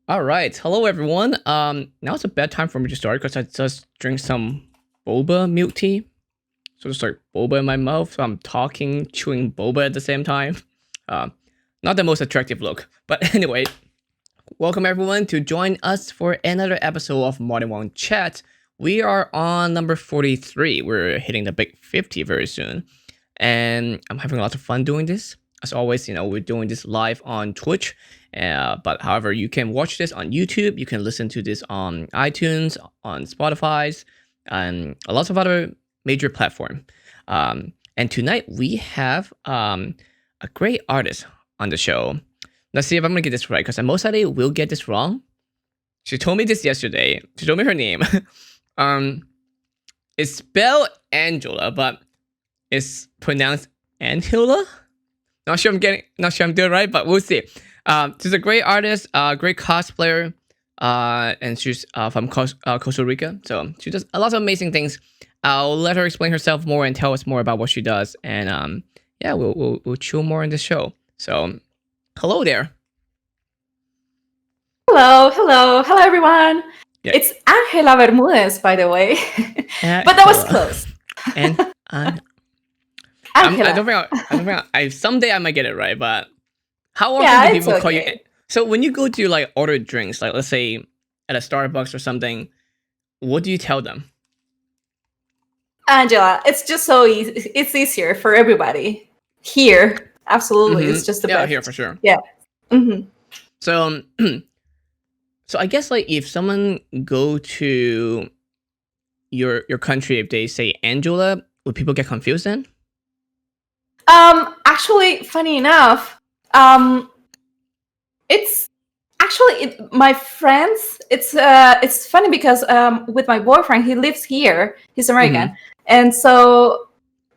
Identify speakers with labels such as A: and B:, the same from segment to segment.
A: All right. Hello, everyone. Now it's a bad time for me to start because I just drink some boba milk tea. So just like boba in my mouth. So I'm talking, chewing boba at the same time. Uh, Not the most attractive look. But anyway, welcome everyone to join us for another episode of Modern Wong Chat. We are on number 43. We're hitting the big 50 very soon. And I'm having lots of fun doing this. As always, we're doing this live on Twitch. But however, you can watch this on YouTube. You can listen to this on iTunes, on Spotify, and lots of other major platform. And tonight we have a great artist on the show. Let's see if I'm gonna get this right, because I most likely will get this wrong. She told me this yesterday. She told me her name. It's spelled Angela, but it's pronounced Angela. Not sure I'm doing it right, but we'll see. She's a great artist, great cosplayer, and she's from Costa Rica. So she does a lot of amazing things. I'll let her explain herself more and tell us more about what she does. And yeah, we'll chill more in this show. So hello there.
B: Hello, everyone. Yeah. It's Angela Bermúdez, by the way. But that was close.
A: And I don't think someday I might get it right, but how often do people call you? So when you go to like order drinks, like let's say at a Starbucks or something, what do you tell them?
B: Angela, it's just so easy. It's easier for everybody here. Absolutely, it's just the best.
A: Yeah, here for sure.
B: Yeah. Mm-hmm.
A: So I guess like if someone go to your country, if they say Angela, would people get confused then?
B: Actually, funny enough, it's actually my friends. It's funny because with my boyfriend, he lives here. He's American, and so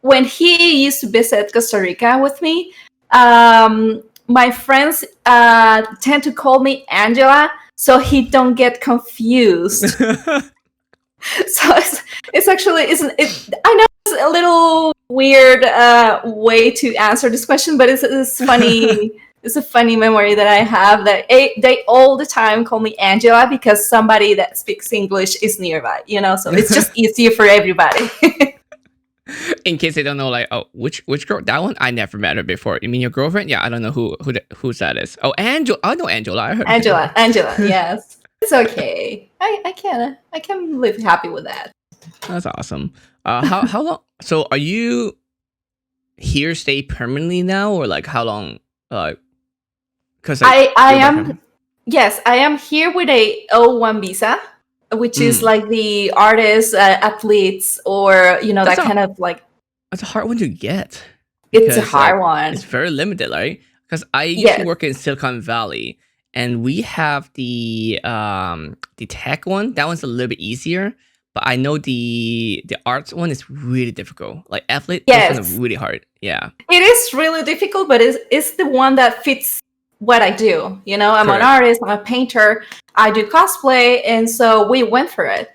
B: when he used to visit Costa Rica with me, my friends tend to call me Angela, so he don't get confused. So it's actually isn't it? I know it's a little weird way to answer this question, but it's funny. It's a funny memory that I have that they all the time call me Angela because somebody that speaks English is nearby, so it's just easier for everybody.
A: In case they don't know, like, oh, which girl? That one? I never met her before. You mean your girlfriend? Yeah, I don't know who that is. Oh, Angela. I know Angela. I heard
B: Angela. Yes, it's okay. I can live happy with that.
A: That's awesome. How long? So are you here stay permanently now, or like how long? Because
B: I am. Yes, I am here with a O1 visa, which is like the artists, athletes, or that kind of like.
A: It's a hard one to get.
B: It's a hard one.
A: It's very limited, right? Because I used to work in Silicon Valley, and we have the tech one. That one's a little bit easier, but I know the arts one is really difficult. Like athlete, this one is really hard. Yeah,
B: it is really difficult, but it's the one that fits what I do. I'm an artist. I'm a painter. I do cosplay, and so we went for it.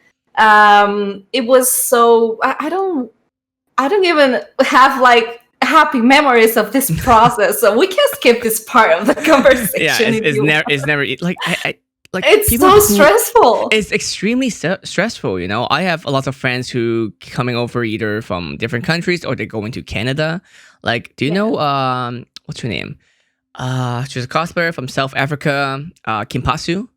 B: It was so I don't even have like happy memories of this process, so we can skip this part of the conversation.
A: Yeah, it's never like
B: it's so stressful.
A: It's extremely stressful. I have a lot of friends who coming over either from different countries or they go into Canada. Like, do you know what's her name? She's a cosplayer from South Africa, Kim Pasu.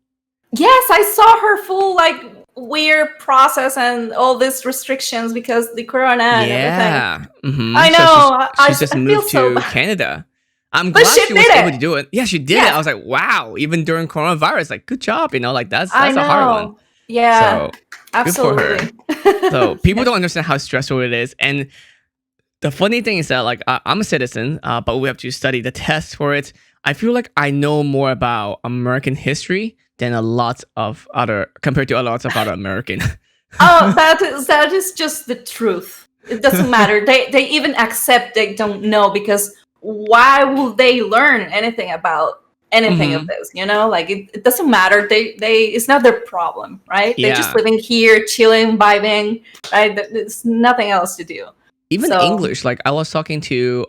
B: Yes, I saw her full like weird process and all these restrictions because the corona and everything. I know.
A: So she just moved to Canada. I'm glad she was able to do it. Yeah, she did it. I was like, wow, even during coronavirus, like, good job. Like that's a hard one.
B: Yeah, so,
A: good
B: absolutely.
A: for her. So people don't understand how stressful it is. And the funny thing is that like I'm a citizen, but we have to study the test for it. I feel like I know more about American history than compared to a lot of other American.
B: Oh, that is just the truth. It doesn't matter. They even accept they don't know, because why would they learn anything about anything of this? Like it doesn't matter. They it's not their problem, right? Yeah. They're just living here, chilling, vibing, right? There's nothing else to do.
A: even
B: So
A: English, like I was talking to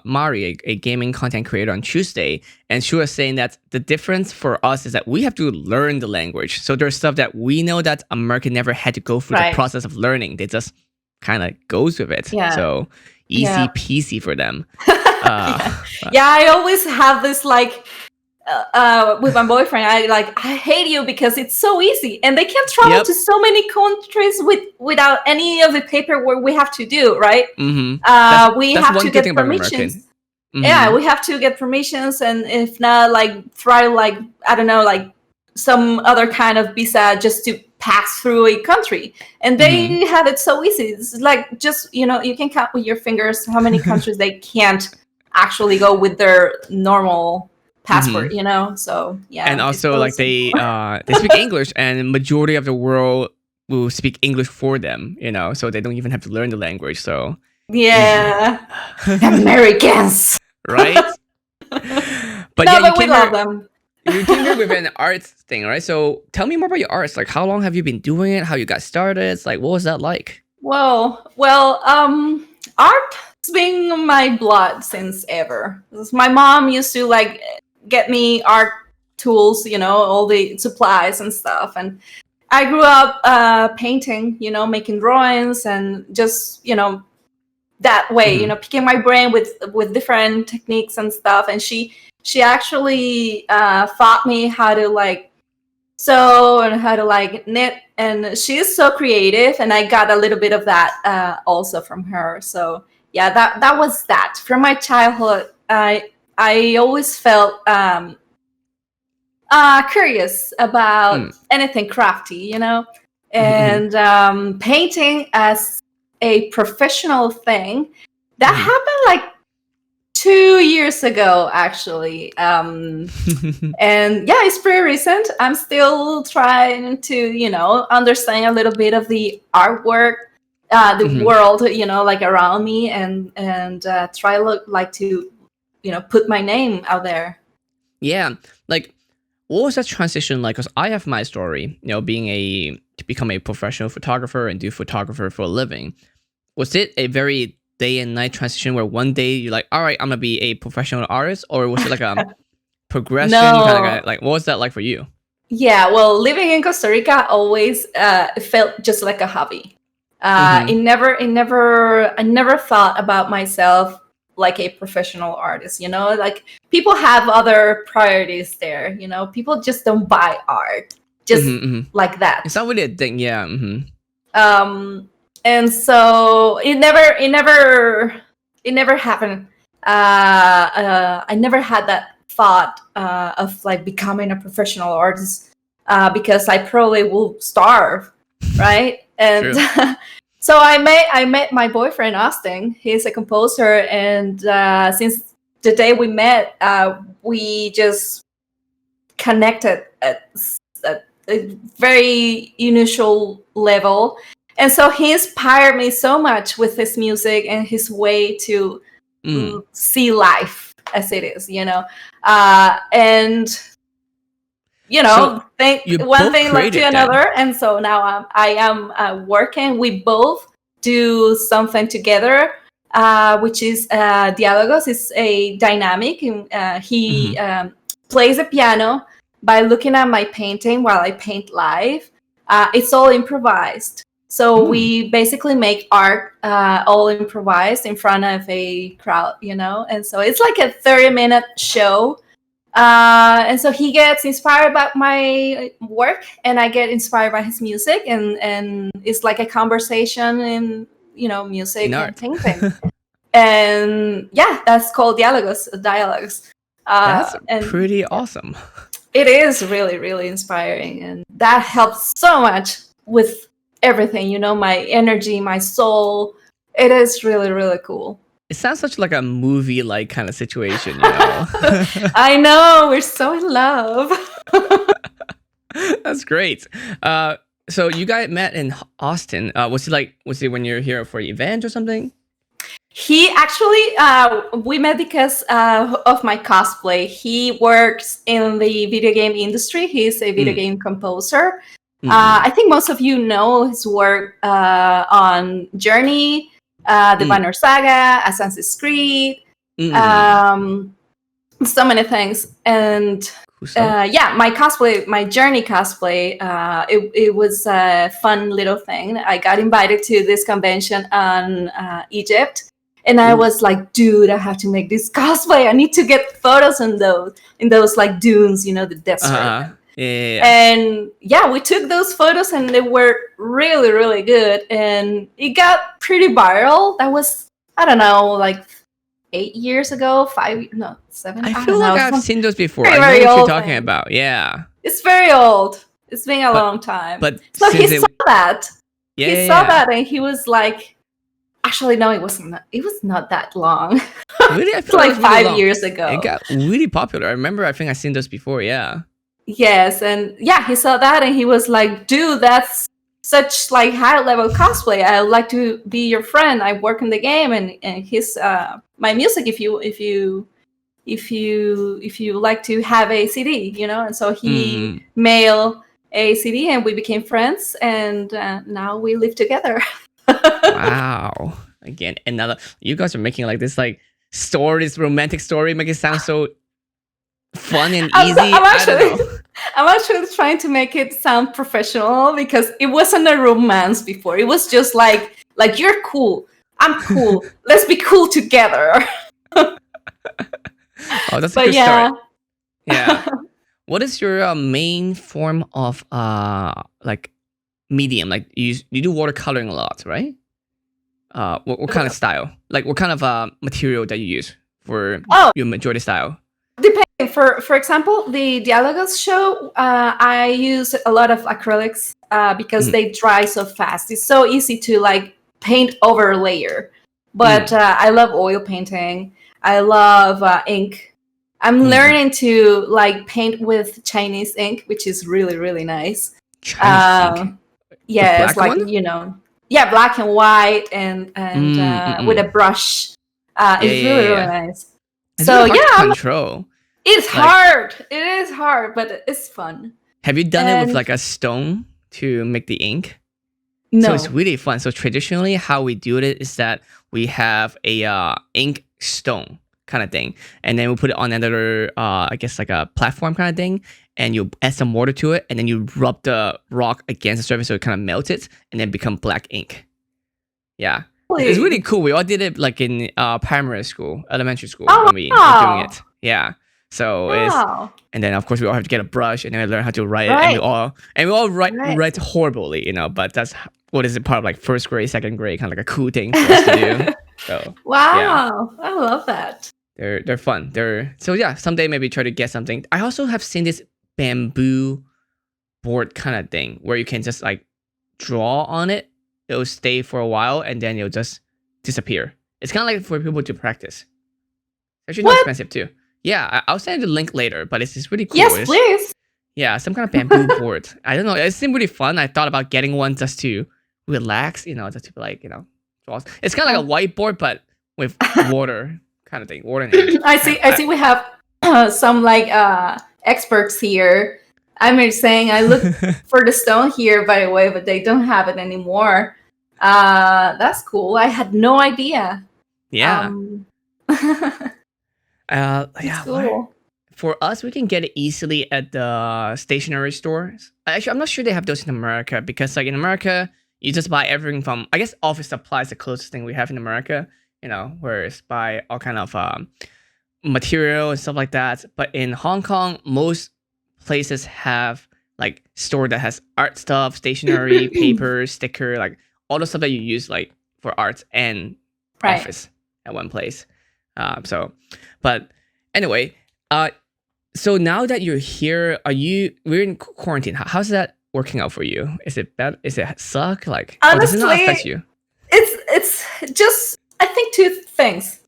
A: Mari, a gaming content creator on Tuesday, and she was saying that the difference for us is that we have to learn the language. So there's stuff that we know that America never had to go through the
B: right,
A: process of learning. They just kind of goes with it.
B: yeah,
A: So easy
B: yeah.
A: peasy for them.
B: Yeah. Yeah, I always have this like with my boyfriend. I hate you because it's so easy, and they can travel
A: Yep.
B: to so many countries without any of the paperwork we have to do. Right? We
A: That's
B: have
A: one
B: to
A: good thing
B: get
A: about
B: permissions.
A: American.
B: Yeah, we have to get permissions, and if not, like try like I don't know, like some other kind of visa just to pass through a country, and they have it so easy. It's like just you can count with your fingers how many countries they can't actually go with their normal passport. So yeah,
A: And
B: it's
A: also
B: really
A: like they
B: simple.
A: they speak English, and majority of the world will speak English for them, so they don't even have to learn the language. So easy.
B: Yeah, Americans.
A: Right? But yeah,
B: No, but we love them.
A: you came here with an arts thing, right? So tell me more about your arts. Like, how long have you been doing it? How you got started? It's like, what was that like?
B: Well, art's been in my blood since ever. My mom used to like get me art tools, all the supplies and stuff, and I grew up painting, making drawings, and just that way, picking my brain with different techniques and stuff. And she actually taught me how to like sew and how to like knit, and she's so creative, and I got a little bit of that also from her. So yeah, that was that from my childhood. I always felt curious about anything crafty, and painting as a professional thing that happened like 2 years ago, actually. And yeah, it's pretty recent. I'm still trying to, understand a little bit of the artwork, the world, like around me, and try to, put my name out there.
A: Yeah. Like, what was that transition like? Because I have my story, to become a professional photographer and do photographer for a living. Was it a very day and night transition where one day you're like, all right, I'm gonna be a professional artist, or was it like a progression?
B: No.
A: Kind of like, what was that like for you?
B: Yeah, well, living in Costa Rica always felt just like a hobby. I never thought about myself like a professional artist. Like people have other priorities there. People just don't buy art just like that.
A: It's not really a thing, yeah.
B: And so it never happened. I never had that thought of like becoming a professional artist because I probably will starve, right? And so I met my boyfriend Austin. He's a composer, and since the day we met, we just connected at a very unusual level. And so he inspired me so much with his music and his way to see life as it is, and
A: So
B: one thing led to another, and so now I am working. We both do something together, which is Diálogos. It's a dynamic. He plays the piano by looking at my painting while I paint live. It's all improvised. So we basically make art all improvised in front of a crowd, and so it's like a 30-minute show. And so he gets inspired by my work, and I get inspired by his music, and it's like a conversation in music and painting. And yeah, that's called dialogues.
A: That's pretty awesome.
B: It is really, really inspiring, and that helps so much with everything, my energy, my soul. It is really, really cool.
A: It sounds such like a movie-like kind of situation,
B: I know, we're so in love.
A: That's great. So you guys met in Austin. Was it when you're here for an event or something?
B: He actually, we met because of my cosplay. He works in the video game industry. He's a video game composer. I think most of you know his work on Journey, the Banner Saga, Assassin's Creed, so many things. And my journey cosplay, it was a fun little thing. I got invited to this convention on Egypt, and I was like, dude, I have to make this cosplay. I need to get photos in those like dunes, the desert. And we took those photos, and they were really, really good, and it got pretty viral. That was, I don't know, like 8 years ago, 7.
A: I feel like I've seen those before.
B: Very,
A: I know
B: very
A: what you're
B: old
A: talking
B: thing.
A: about. Yeah.
B: It's very old. It's been a long time.
A: But
B: so he saw that. He saw that, and he was like, actually, no, it wasn't. It was not that long.
A: Really? I
B: feel like 5 years ago.
A: It got really popular. I remember, I think I've seen those before, yeah.
B: Yes, and he saw that, and he was like, dude, that's such like high level cosplay. I would like to be your friend. I work in the game, and his my music if you like to have a CD, and so he mailed a CD, and we became friends, and now we live together.
A: Wow. Again, you guys are making like this like this romantic story, make it sound so fun and easy.
B: I'm actually trying to make it sound professional, because it wasn't a romance before. It was just like you're cool, I'm cool, let's be cool together.
A: Oh, that's a good start. Yeah. What is your main form of like medium? Like you do watercoloring a lot, right? What kind of style? Like what kind of material that you use for your majority style?
B: Depending. For example, the Dialogos show, I use a lot of acrylics because they dry so fast. It's so easy to like paint over a layer. But I love oil painting. I love ink. I'm learning to like paint with Chinese ink, which is really, really nice.
A: Chinese ink?
B: Yes, like one? Black and white, and with a brush. It's really, really nice.
A: It's really hard to control.
B: It's hard. It is hard, but it's fun.
A: Have you done it with like a stone to make the ink?
B: No.
A: So it's really fun. So traditionally, how we do it is that we have a ink stone kind of thing, and then we put it on another, I guess like a platform kind of thing, and you add some water to it, and then you rub the rock against the surface so it kind of melts it, and then become black ink. Yeah. It's really cool. We all did it like in elementary school when we were doing it. Yeah. So and then of course we all have to get a brush, and then we learn how to write it, and we all write horribly, but that's what is it, part of like first grade, second grade, kind of like a cool thing for us to do. So
B: I love that.
A: They're fun. Someday maybe try to get something. I also have seen this bamboo board kind of thing where you can just like draw on it. It'll stay for a while, and then it'll just disappear. It's kind of like for people to practice. It's actually not expensive too. Yeah, I'll send you the link later, but it's just really cool.
B: Yes, please.
A: Yeah, some kind of bamboo board. I don't know. It seemed really fun. I thought about getting one just to relax, just to like, draw. It's kind of like a whiteboard, but with water kind of thing. Water and ink.
B: I see. We have some like experts here. I'm just saying, I look for the stone here, by the way, but they don't have it anymore. That's cool. I had no idea.
A: Yeah.
B: Cool.
A: For us, we can get it easily at the stationery stores. Actually, I'm not sure they have those in America, because like in America, you just buy everything from, I guess, office supplies, the closest thing we have in America, whereas buy all kind of material and stuff like that. But in Hong Kong, most places have like store that has art stuff, stationery, paper, sticker, like all the stuff that you use like for arts and office at one place. But anyway, so now that you're here, we're in quarantine. How's that working out for you? Is it bad? Is it suck? Like,
B: honestly,
A: does it not affect you?
B: It's just, I think, two things.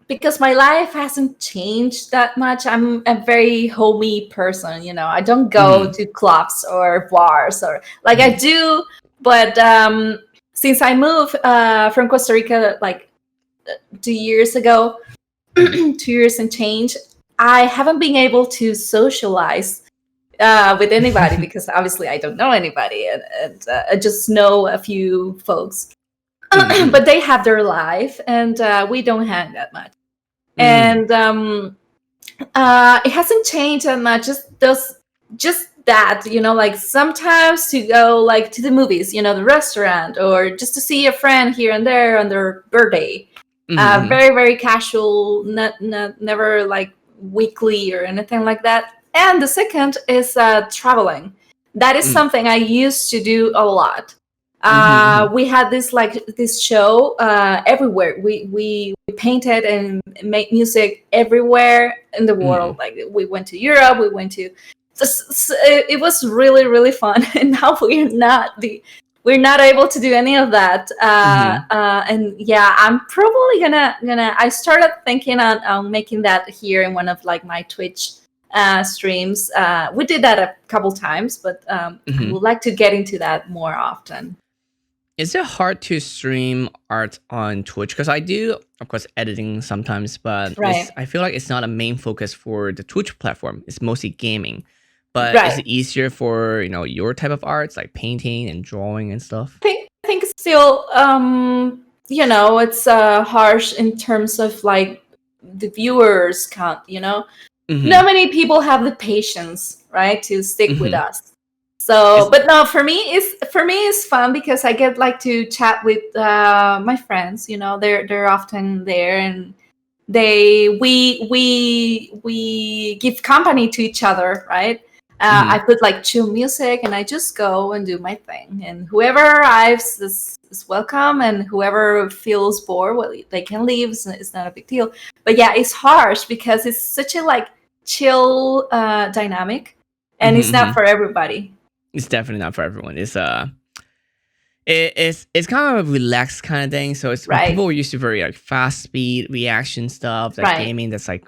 B: Because my life hasn't changed that much. I'm a very homey person, I don't go to clubs or bars or like I do, but since I moved from Costa Rica like 2 years ago, 2 years and change, I haven't been able to socialize with anybody because obviously I don't know anybody, and I just know a few folks. but they have their life, and we don't hang that much. And it hasn't changed that much. Just that, like sometimes to go like to the movies, the restaurant, or just to see a friend here and there on their birthday. Very, very casual, never like weekly or anything like that. And the second is traveling. That is something I used to do a lot. We had this show everywhere. We painted and made music everywhere in the world. Like we went to Europe, we went to. It was really, really fun. And now we're not able to do any of that. And yeah, I'm probably gonna. I started thinking on making that here in one of like my Twitch streams. We did that a couple times, but I would like to get into that more often.
A: Is it hard to stream art on Twitch? Because I do, of course, editing sometimes, but I feel like it's not a main focus for the Twitch platform. It's mostly gaming. But is it easier for your type of arts, like painting and drawing and stuff?
B: I think still, it's harsh in terms of like the viewers count. Not many people have the patience, right, to stick with us. So, but no, for me it's fun because I get like to chat with my friends. They're often there, and we give company to each other, right? I put like chill music, and I just go and do my thing. And whoever arrives is welcome, and whoever feels bored, well, they can leave. It's not a big deal. But yeah, it's harsh because it's such a like chill dynamic, and it's not for everybody.
A: It's definitely not for everyone. It's it's kind of a relaxed kind of thing. So it's people are used to very like fast speed reaction stuff, like gaming that's like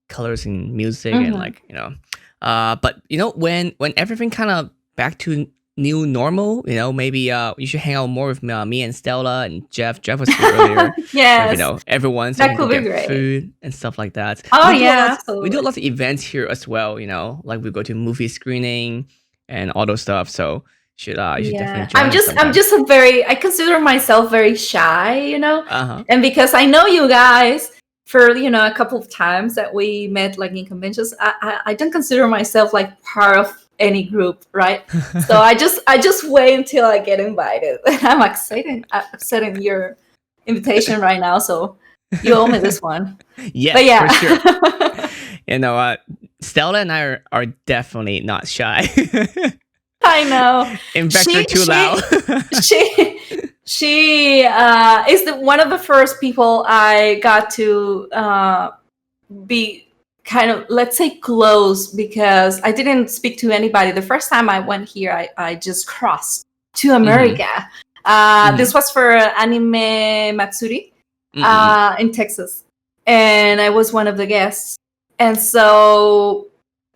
A: colors and music and like but when everything kind of back to new normal, maybe you should hang out more with me and Stella and Jeff. Jeff was here earlier.
B: Yes,
A: everyone, so
B: that could be great.
A: Food and stuff like that. We do lots of events here as well. Like we go to movie screening and all those stuff. So you should definitely join us.
B: I consider myself very shy, and because I know you guys for a couple of times that we met like in conventions, I don't consider myself like part of any group, right? So I just wait until I get invited. I'm excited. I'm accepting your invitation right now, so you owe me this one.
A: Yes,
B: but yeah,
A: for sure. Stella and I are definitely not shy.
B: I know.
A: In fact, they're too loud.
B: She is one of the first people I got to be kind of, let's say, close, because I didn't speak to anybody. The first time I went here, I just crossed to America. This was for Anime Matsuri in Texas. And I was one of the guests. And so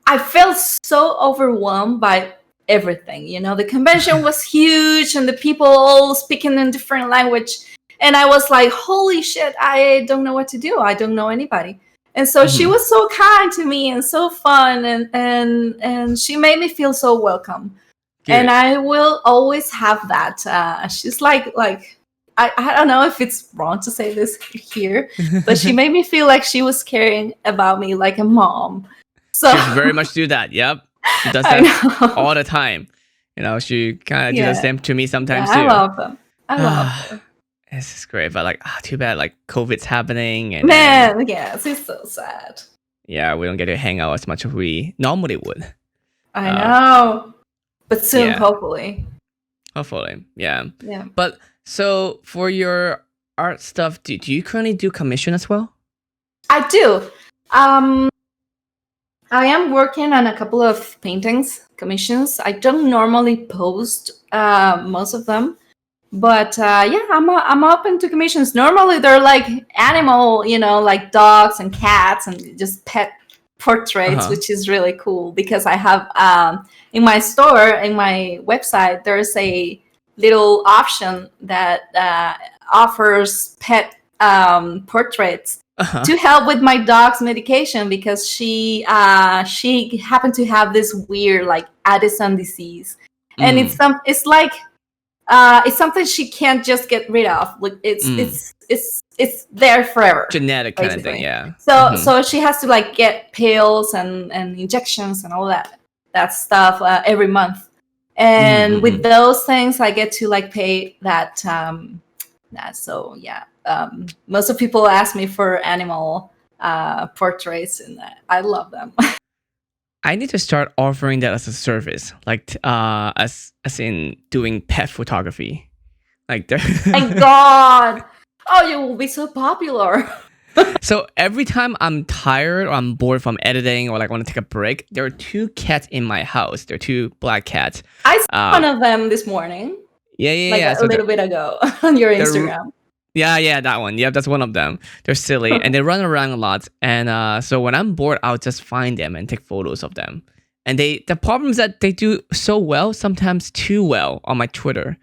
B: I felt so overwhelmed by everything. The convention was huge and the people all speaking in different language. And I was like, holy shit, I don't know what to do. I don't know anybody. And so she was so kind to me and so fun, and she made me feel so welcome. Good. And I will always have that. She's like I don't know if it's wrong to say this here, but she made me feel like she was caring about me like a mom. So
A: she very much do that. Yep. She does that all the time. She kind of does the same to me sometimes too.
B: I love them. I love them.
A: This is great, but like, too bad like COVID's happening. And
B: yes, it's so sad.
A: Yeah, we don't get to hang out as much as we normally would.
B: I know. But soon, hopefully.
A: Hopefully, yeah.
B: Yeah.
A: But so for your art stuff, do you currently do commission as well?
B: I do. I am working on a couple of paintings, commissions. I don't normally post most of them, but I'm open to commissions. Normally they're like animal, like dogs and cats and just pet portraits, which is really cool because I have in my store, in my website, there's a little option that offers pet portraits. To help with my dog's medication, because she happened to have this weird like Addison disease, and it's like it's something she can't just get rid of. Like it's there forever.
A: Genetic kind of
B: basically.
A: thing, yeah.
B: So she has to like get pills and injections and all that stuff every month. And with those things, I get to like pay that. So yeah, most of people ask me for animal portraits, and I love them.
A: I need to start offering that as a service, like as in doing pet photography. Like,
B: Thank God! Oh, you will be so popular.
A: So every time I'm tired or I'm bored from editing or like want to take a break, there are 2 cats in my house. They're 2 black cats.
B: I saw one of them this morning.
A: Yeah.
B: A little bit ago on your Instagram.
A: Yeah, that one. Yep, that's one of them. They're silly and they run around a lot. And so when I'm bored, I'll just find them and take photos of them. And the problem is that they do so well, sometimes too well, on my Twitter,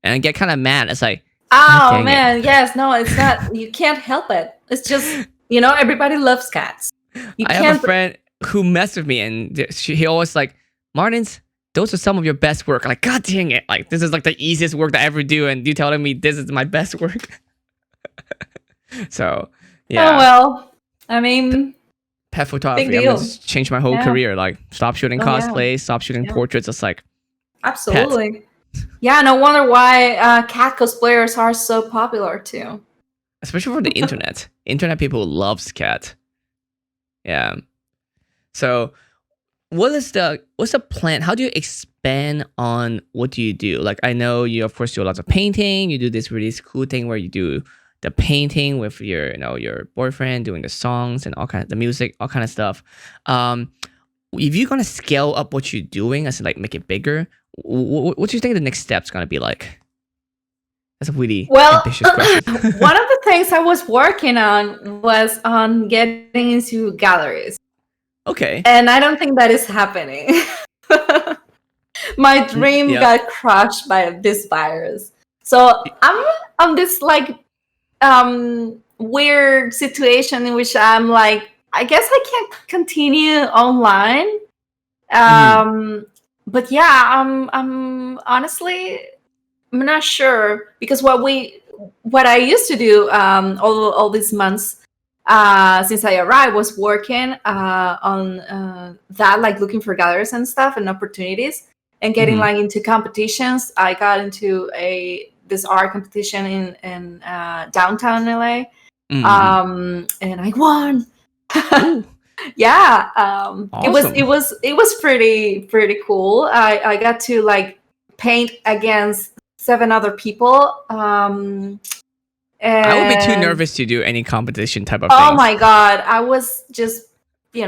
A: and I get kind of mad. It's like,
B: oh man, yes, no, it's not. You can't help it. It's just everybody loves cats.
A: I have a friend who messed with me, and he always like, Martins, those are some of your best work. I'm like, God dang it! Like, this is like the easiest work that I ever do, and you telling me this is my best work. So yeah.
B: Oh well, I mean,
A: pet photography. I'm gonna change my whole career. Like, stop shooting cosplay, stop shooting portraits. It's like,
B: absolutely. Pet. Yeah, no wonder why cat cosplayers are so popular too.
A: Especially for the internet. Internet people loves cat. Yeah. So what's the plan? How do you expand on what do you do? Like, I know you of course do lots of painting. You do this really cool thing where you do the painting with your your boyfriend, doing the songs and the music, all kind of stuff. If you're gonna scale up what you're doing, as in like make it bigger, what do you think the next step's gonna be like? That's a really ambitious question.
B: One of the things I was working on was on getting into galleries.
A: Okay.
B: And I don't think that is happening. My dream got crushed by this virus. So I'm on this like weird situation in which I'm like, I guess I can't continue online. But yeah, I'm honestly, I'm not sure, because what I used to do all these months since I arrived was working on that, like looking for galleries and stuff and opportunities and getting like into competitions. I got into this art competition in downtown LA, and I won. Yeah, awesome. It was pretty cool. I got to like paint against 7 other people. And
A: I would be too nervous to do any competition type of thing.
B: Oh my God, I was just it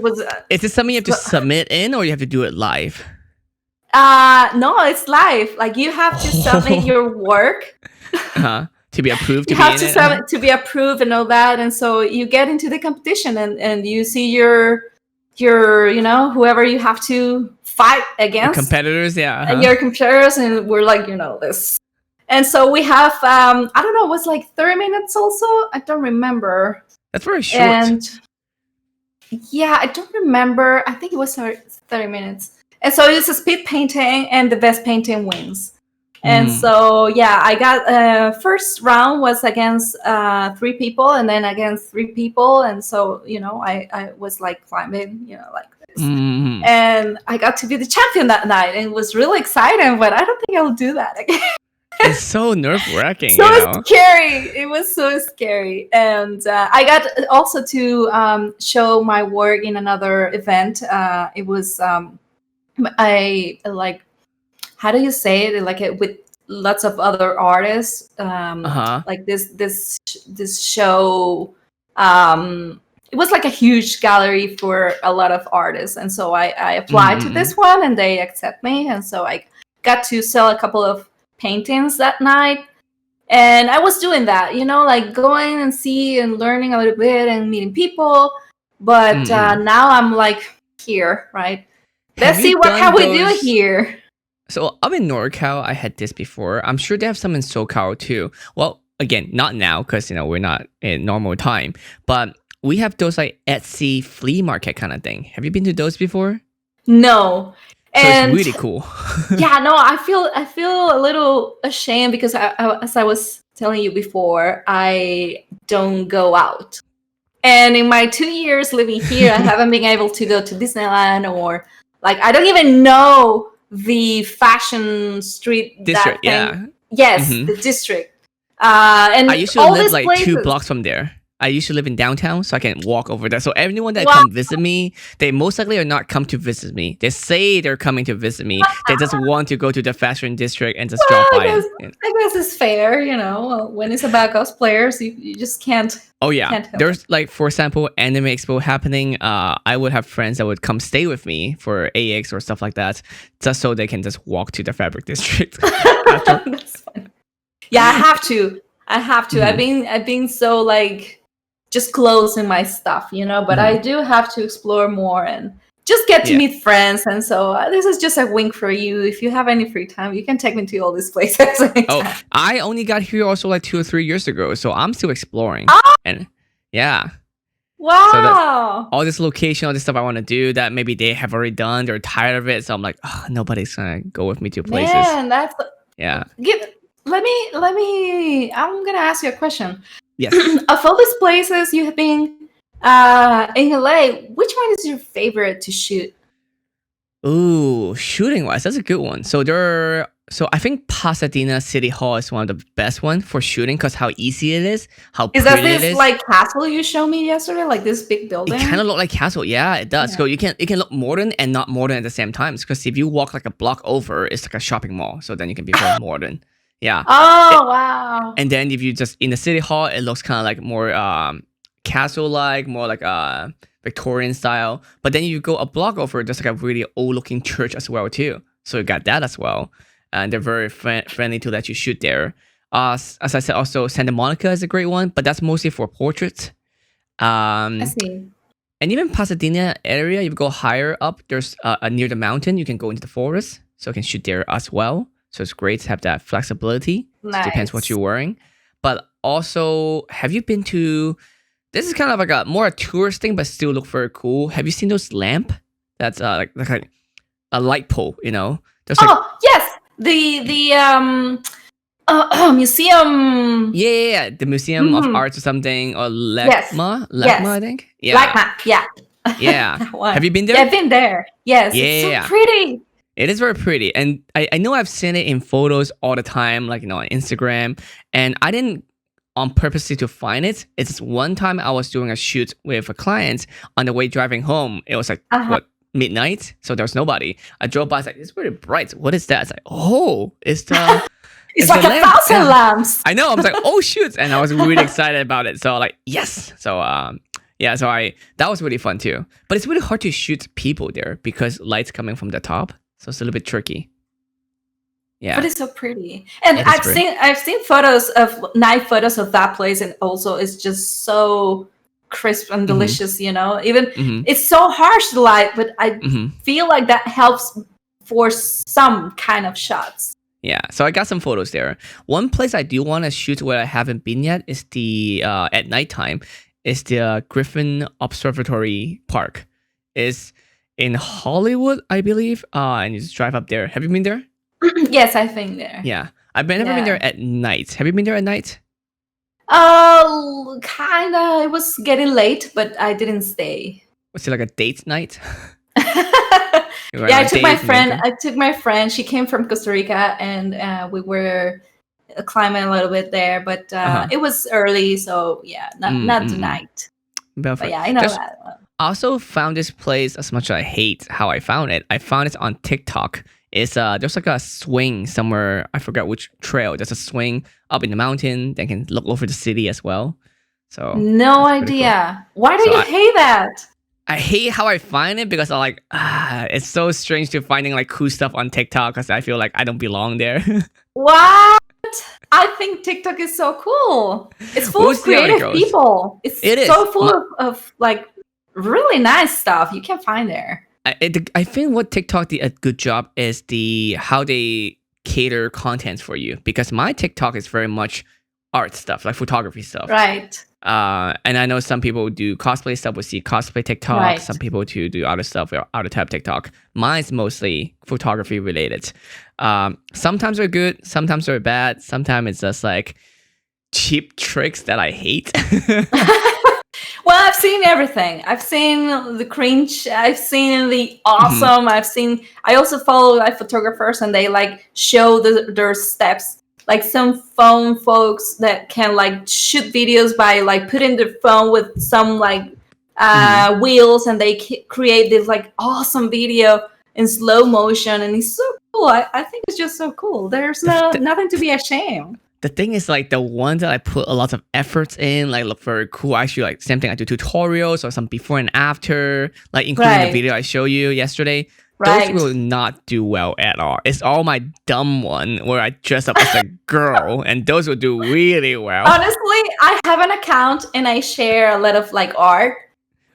B: was.
A: Is this something you have to submit in, or you have to do it live?
B: No, it's live. Like, you have to submit your work.
A: To be approved.
B: You have to submit to be approved and all that, and so you get into the competition and you see your whoever you have to fight against.
A: Your competitors, yeah.
B: Your competitors, and we're like this. And so we have I don't know, it was like 30 minutes also. I don't remember.
A: That's very short.
B: And yeah, I don't remember. I think it was 30 minutes. And so it's a speed painting, and the best painting wins. And so yeah, I got first round was against 3 people, and then against 3 people, and so I was like climbing like this, and I got to be the champion that night, and it was really exciting. But I don't think I'll do that again.
A: It's so nerve-wracking.
B: So scary. It was so scary, and I got also to show my work in another event. It was I like. How do you say it? Like with lots of other artists, like this show. It was like a huge gallery for a lot of artists, and so I applied to this one, and they accept me, and so I got to sell a couple of paintings that night. And I was doing that, like going and see and learning a little bit and meeting people. But now I'm like here, right? Let's see what can we do here.
A: So up in NorCal, I had this before. I'm sure they have some in SoCal too. Well, again, not now because we're not in normal time. But we have those like Etsy flea market kind of thing. Have you been to those before?
B: No.
A: So it's
B: And
A: really cool.
B: yeah, no, I feel a little ashamed because as I was telling you before, I don't go out. And in my 2 years living here, I haven't been able to go to Disneyland, or like I don't even know the fashion street
A: District,
B: that thing.
A: yeah.
B: Yes,
A: Mhm.
B: the district.
A: I
B: And
A: used to
B: all
A: live
B: these
A: like 2
B: places.
A: blocks from there. I used to live in downtown, so I can walk over there. So everyone that
B: Wow,
A: come visit me, they most likely are not come to visit me. They say they're coming to visit me. They just want to go to the fashion district and just drop
B: well,
A: by.
B: I guess it's fair, you know. When it's about cosplayers, you just
A: Oh yeah,
B: can't help it.
A: there's like, for example, Anime Expo happening. I would have friends that would come stay with me for AX or stuff like that, just so they can just walk to the fabric district after.
B: That's funny. Yeah, I have to.
A: Mhm.
B: I've been so like just closing my stuff, you know. But I
A: Mhm.
B: do have to explore more and just get to
A: Yeah.
B: meet friends. And so this is just a wink for you. If you have any free time, you can take me to all these places
A: Oh,
B: anytime.
A: I only got here also like 2 or 3 years ago, so I'm still exploring.
B: Oh,
A: And yeah, so that's
B: wow,
A: all this location, all this stuff I want to do that maybe they have already done. They're tired of it, so I'm like, oh, nobody's gonna go with me to places.
B: man, that's
A: Yeah.
B: give. Let me. I'm gonna ask you a question.
A: Yes.
B: Of all these places you have been in LA, which one is your favorite to shoot?
A: Ooh, shooting wise, that's a good one. So I think Pasadena City Hall is one of the best one for shooting because how easy it is, how
B: Is that
A: pretty it
B: this
A: is.
B: like castle you showed me yesterday? Like this big
A: It
B: building?
A: kind of look like castle, yeah, it does.
B: Yeah.
A: So it can look modern and not modern at the same time. Because if you walk like a block over, it's like a shopping mall. So then you can be very modern. Yeah.
B: Oh wow.
A: And then if you just in the city hall, it looks kind of like more castle like, more like Victorian style. But then you go a block over, there's like a really old looking church as well too. So you got that as well, and they're very friendly to let you shoot there. As I said, also Santa Monica is a great one, but that's mostly for portraits.
B: I
A: Um,
B: see.
A: and even Pasadena area, you go higher up. There's near the mountain, you can go into the forest, so you can shoot there as well. So it's great to have that flexibility. So it depends what
B: Nice.
A: you're wearing. But also, have you been to? This is kind of like a more a tourist thing, but still look very cool. Have you seen those lamp? That's like a light pole. You know, there's like
B: Oh yes, the museum.
A: yeah, the Museum of
B: Mhm.
A: Arts or something, or
B: Yes,
A: LECMA,
B: yes,
A: I think.
B: like
A: Yeah,
B: that. Yeah,
A: yeah.
B: that one.
A: Have you been
B: Yeah,
A: there?
B: I've been there. Yes, it's so
A: Yeah.
B: pretty.
A: It is very pretty. And I know I've seen it in photos all the time, like, on Instagram. And I didn't on purposely to find it. It's just one time I was doing a shoot with a client on the way driving home. It was like,
B: Uh-huh.
A: what, midnight? So there was nobody. I drove by, I was like, it's very bright. What is that? It's like, oh, it's the
B: It's
A: it's
B: like
A: the
B: a
A: lamp.
B: thousand
A: Yeah.
B: lamps.
A: I know. I was like, oh shoot. And I was really excited about it. So like, yes. So yeah, so that was really fun too. But it's really hard to shoot people there because light's coming from the top. So it's a little bit tricky. Yeah.
B: But it's so pretty. And
A: It is pretty.
B: I've seen photos of night photos of that place, and also it's just so crisp and
A: Mhm.
B: delicious, you know. Even
A: Mhm.
B: it's so harsh the light, but I
A: Mhm.
B: feel like that helps for some kind of shots.
A: Yeah. So I got some photos there. One place I do want to shoot where I haven't been yet is the at nighttime is the Griffin Observatory Park. It's in Hollywood, I believe. And you just drive up there. Have you been there?
B: Yes, I think there.
A: Yeah. I've never been
B: Yeah.
A: there at night. Have you been there at night?
B: Oh, kinda. It was getting late, but I didn't stay.
A: Was it like a date night? You went
B: Yeah,
A: on a date and then go-
B: I took my friend. She came from Costa Rica, and we were climbing a little bit there. But
A: Uh-huh.
B: it was early, so yeah, not
A: Mm.
B: tonight.
A: But
B: But yeah, I know
A: there's
B: that.
A: I also found this place as much as I hate how I found it. I found it on TikTok. It's there's like a swing somewhere. I forgot which trail. There's a swing up in the mountain that can look over the city as well. So
B: No
A: that's pretty cool.
B: idea. Why do
A: So
B: you hate that?
A: I hate how I find it because I like it's so strange to finding like cool stuff on TikTok because I feel like I don't belong there.
B: What? I think TikTok is so cool. It's full
A: We'll
B: of
A: see how it
B: creative
A: goes.
B: people. It's
A: It is.
B: so full of like really nice stuff you can find there.
A: I think what TikTok did a good job is how they cater content for you because my TikTok is very much art stuff, like photography stuff.
B: Right.
A: And I know some people do cosplay stuff. We see cosplay TikTok.
B: Right.
A: Some people do other stuff, other type TikTok. Mine's mostly photography related. Sometimes they're good. Sometimes they're bad. Sometimes it's just like cheap tricks that I hate.
B: Well, I've seen everything. I've seen the cringe. I've seen the awesome. I also follow like photographers, and they like show their steps. Like some phone folks that can like shoot videos by like putting their phone with some like wheels, and they create this like awesome video in slow motion, and it's so cool. I think it's just so cool. There's nothing to be ashamed.
A: The thing is, like, the ones that I put a lot of efforts in, like, look very cool. Actually, like, same thing. I do tutorials or some before and after, like, including the video I showed you yesterday. Those will not do well at all. It's all my dumb one where I dress up as a girl, and those will do really well.
B: Honestly, I have an account and I share a lot of like art.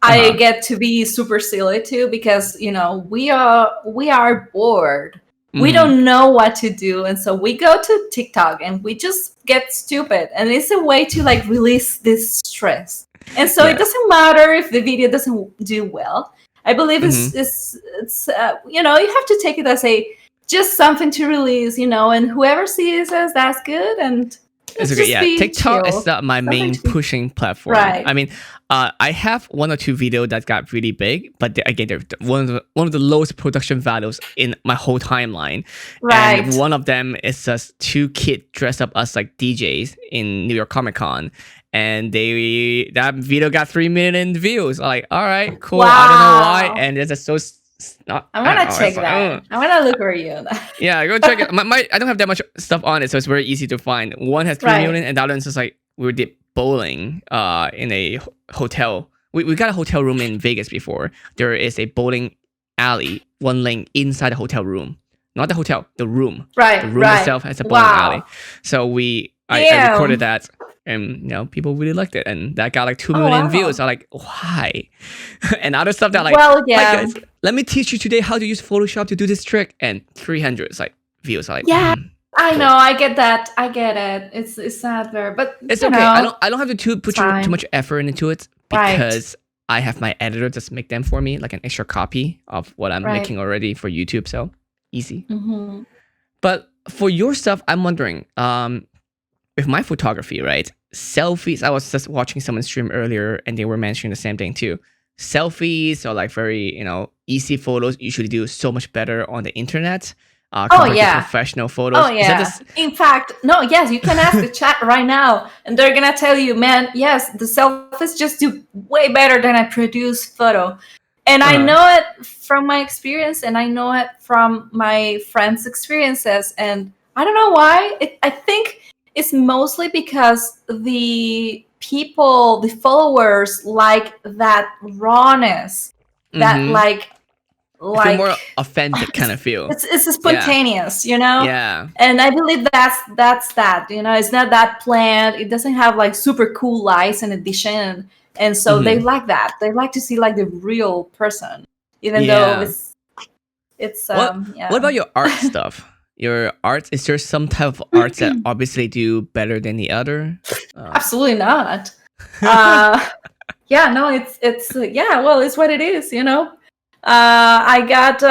B: I get to be super silly too, because you know we are bored. We don't know what to do, and so we go to TikTok and we just get stupid, and it's a way to like release this stress. And so it doesn't matter if the video doesn't do well. I believe it's you know, you have to take it as just something to release, you know, and whoever sees us, that's good. And
A: it's okay. Yeah, TikTok is not my main pushing platform.
B: Right.
A: I mean, I have one or two videos that got really big, but again, they're one of the lowest production values in my whole timeline.
B: Right.
A: And one of them is just two kids dressed up as like DJs in New York Comic Con, and that video got 3 million views. I'm like, all right, cool.
B: Wow.
A: I don't know why, and it's just so.
B: I'm gonna check that. I'm gonna look for you.
A: Yeah, go check it. I don't have that much stuff on it, so it's very easy to find. One has 3 million, and the other one's just like we did bowling in a hotel. We got a hotel room in Vegas before. There is a bowling alley, one lane inside the hotel room, not the hotel, the room.
B: Right.
A: The room itself has a bowling alley. So I recorded that. And you know, people really liked it, and that got like 2 million views. I'm like, why? And other stuff that like,
B: well, yeah.
A: Hi guys, let me teach you today how to use Photoshop to do this trick, and 300 like views. I'm like,
B: yeah, I know, I get that, I get it. It's sad there, but
A: it's okay. I don't have to put too much effort into it, because I have my editor just make them for me, like an extra copy of what I'm making already for YouTube. So easy. But for your stuff, I'm wondering, with my photography, right? Selfies. I was just watching someone stream earlier, and they were mentioning the same thing too. Selfies or like very, you know, easy photos usually do so much better on the internet compared to professional photos.
B: Oh yeah. In fact, no, yes, you can ask the chat right now, and they're gonna tell you, man, yes, the selfies just do way better than a produced photo. And I know it from my experience, and I know it from my friends' experiences, and I don't know why. I think it's mostly because the people, the followers, like that rawness, that like
A: more authentic kind of feel.
B: It's spontaneous, you know.
A: Yeah.
B: And I believe that's that. You know, it's not that planned. It doesn't have like super cool lights in addition, and so they like that. They like to see like the real person, even though it's
A: What about your art stuff? Your art, is there some type of arts that obviously do better than the other?
B: Absolutely not. Yeah, no, it's well, it's what it is, you know. I got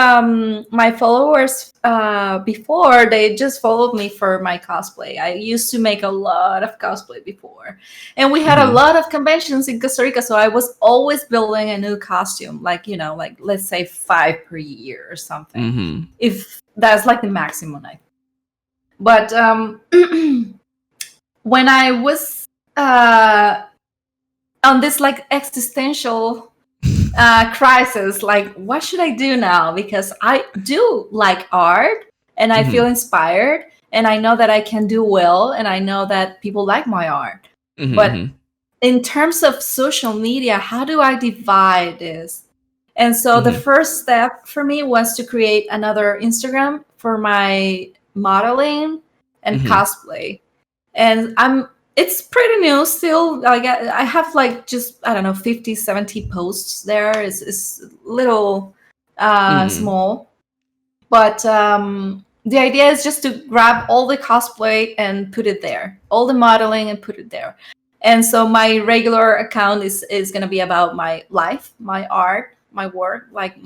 B: my followers before, they just followed me for my cosplay. I used to make a lot of cosplay before, and we had a lot of conventions in Costa Rica, so I was always building a new costume, like, you know, like let's say 5 per year or something, if that's like the maximum. But when I was on this like existential crisis, like what should I do now, because I do like art and I feel inspired, and I know that I can do well, and I know that people like my art, but in terms of social media, how do I divide this? And so the first step for me was to create another Instagram for my modeling and cosplay, and it's pretty new still. I have like just, I don't know, 50, 70 posts there. It's little small. But the idea is just to grab all the cosplay and put it there, all the modeling and put it there. And so my regular account is gonna be about my life, my art, my work, like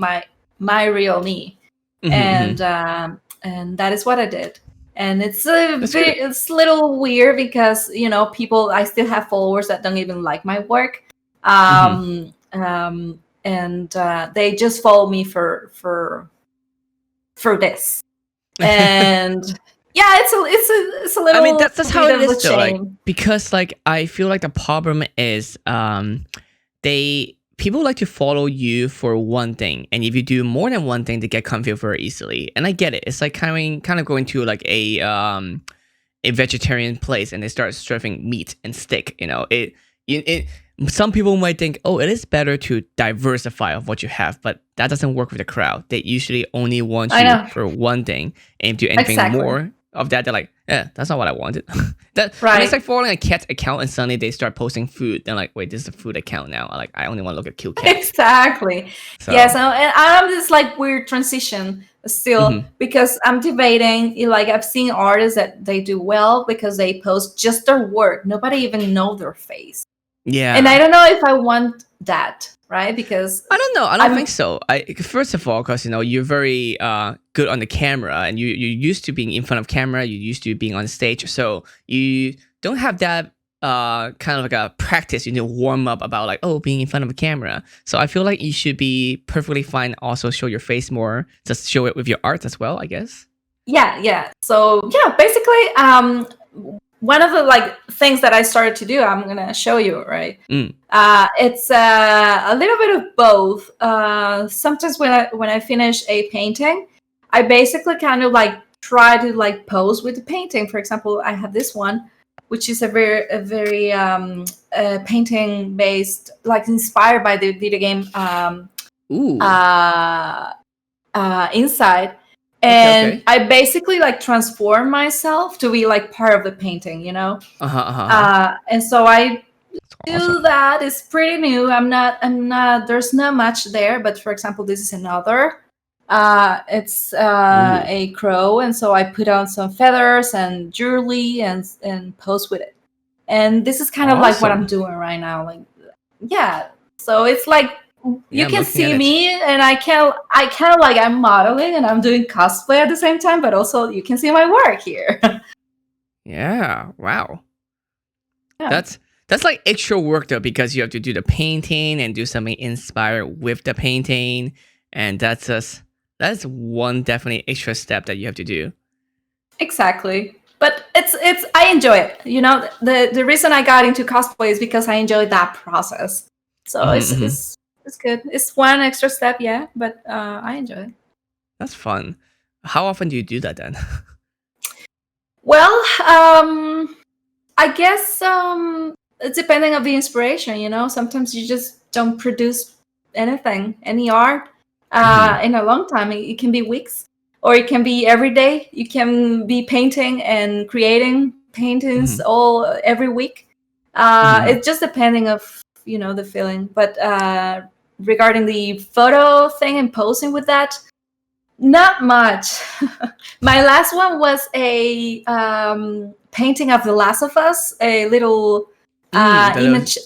B: my real me.
A: Mm-hmm.
B: And that is what I did. And it's
A: That's good.
B: it's a little weird because people, I still have followers that don't even like my work,
A: Mm-hmm.
B: and they just follow me for this. And yeah, it's a
A: I mean,
B: little
A: that's how
B: bit
A: it
B: of
A: is
B: a
A: though. Like,
B: shame.
A: because like I feel like the problem is people like to follow you for one thing, and if you do more than one thing, they get confused very easily. And I get it. It's like kind of going to like a vegetarian place and they start serving meat and steak. It some people might think, oh, it is better to diversify of what you have, but that doesn't work with the crowd. They usually only want
B: I
A: you
B: know.
A: for one thing, and if you do anything
B: Exactly.
A: more of that, they're like, yeah, that's not what I wanted. When it's
B: Right.
A: like following a cat account and suddenly they start posting food, they're like, wait, this is a food account now. Like, I only want to look at cute cats.
B: Exactly. Yes,
A: So,
B: and I'm this like weird transition still,
A: mhm.
B: because I'm debating. Like, I've seen artists that they do well because they post just their work. Nobody even know their face. And I
A: Yeah.
B: don't know if I want that, right? Because
A: I don't know. I don't think
B: I'm
A: so. First of all, because you're very good on the camera, and you're used to being in front of camera. You're used to being on stage, so you don't have that kind of like a practice. You need to warm up about like, oh, being in front of a camera. So I feel like you should be perfectly fine. Also, show your face more. Just show it with your art as well, I guess.
B: yeah. So yeah, basically, one of the like things that I started to do, I'm gonna show you, right?
A: Mm.
B: It's a little bit of both. Sometimes when I finish a painting, I basically kind of like try to like pose with the painting. For example, I have this one, which is a very painting based, like inspired by the video game
A: Ooh.
B: uh, Inside.
A: Okay.
B: And
A: Okay.
B: I basically like transform myself to be like part of the painting,
A: Uh huh. Uh-huh.
B: and so I
A: That's
B: do
A: awesome.
B: that. It's pretty new. I'm not there's not much there, but for example, this is another. It's
A: Ooh.
B: a crow, and so I put on some feathers and jewelry and pose with it. And this is kind of like what I'm
A: Awesome.
B: doing right now. Like, yeah. So it's like
A: Yeah,
B: you
A: I'm
B: can
A: looking at
B: see
A: it.
B: me, and I can like I'm modeling and I'm doing cosplay at the same time, but also you can see my work here.
A: Yeah. Wow.
B: Yeah.
A: That's like extra work though, because you have to do the painting and do something inspired with the painting, and that's one definitely extra step that you have to do.
B: Exactly. But it's I enjoy it. The reason I got into cosplay is because I enjoyed that process. So
A: Hmm.
B: it's
A: Hmm.
B: it's it's good. It's one extra step, yeah, but I enjoy it.
A: That's fun. How often do you do that then?
B: Well, I guess it's depending on the inspiration. Sometimes you just don't produce any art,
A: Hmm.
B: in a long time. It can be weeks, or it can be every day. You can be painting and creating paintings
A: Hmm.
B: all every week.
A: Hmm.
B: It's just depending of the feeling. But regarding the photo thing and posing with that, not much. My last one was a painting of The Last of Us, a little
A: The
B: image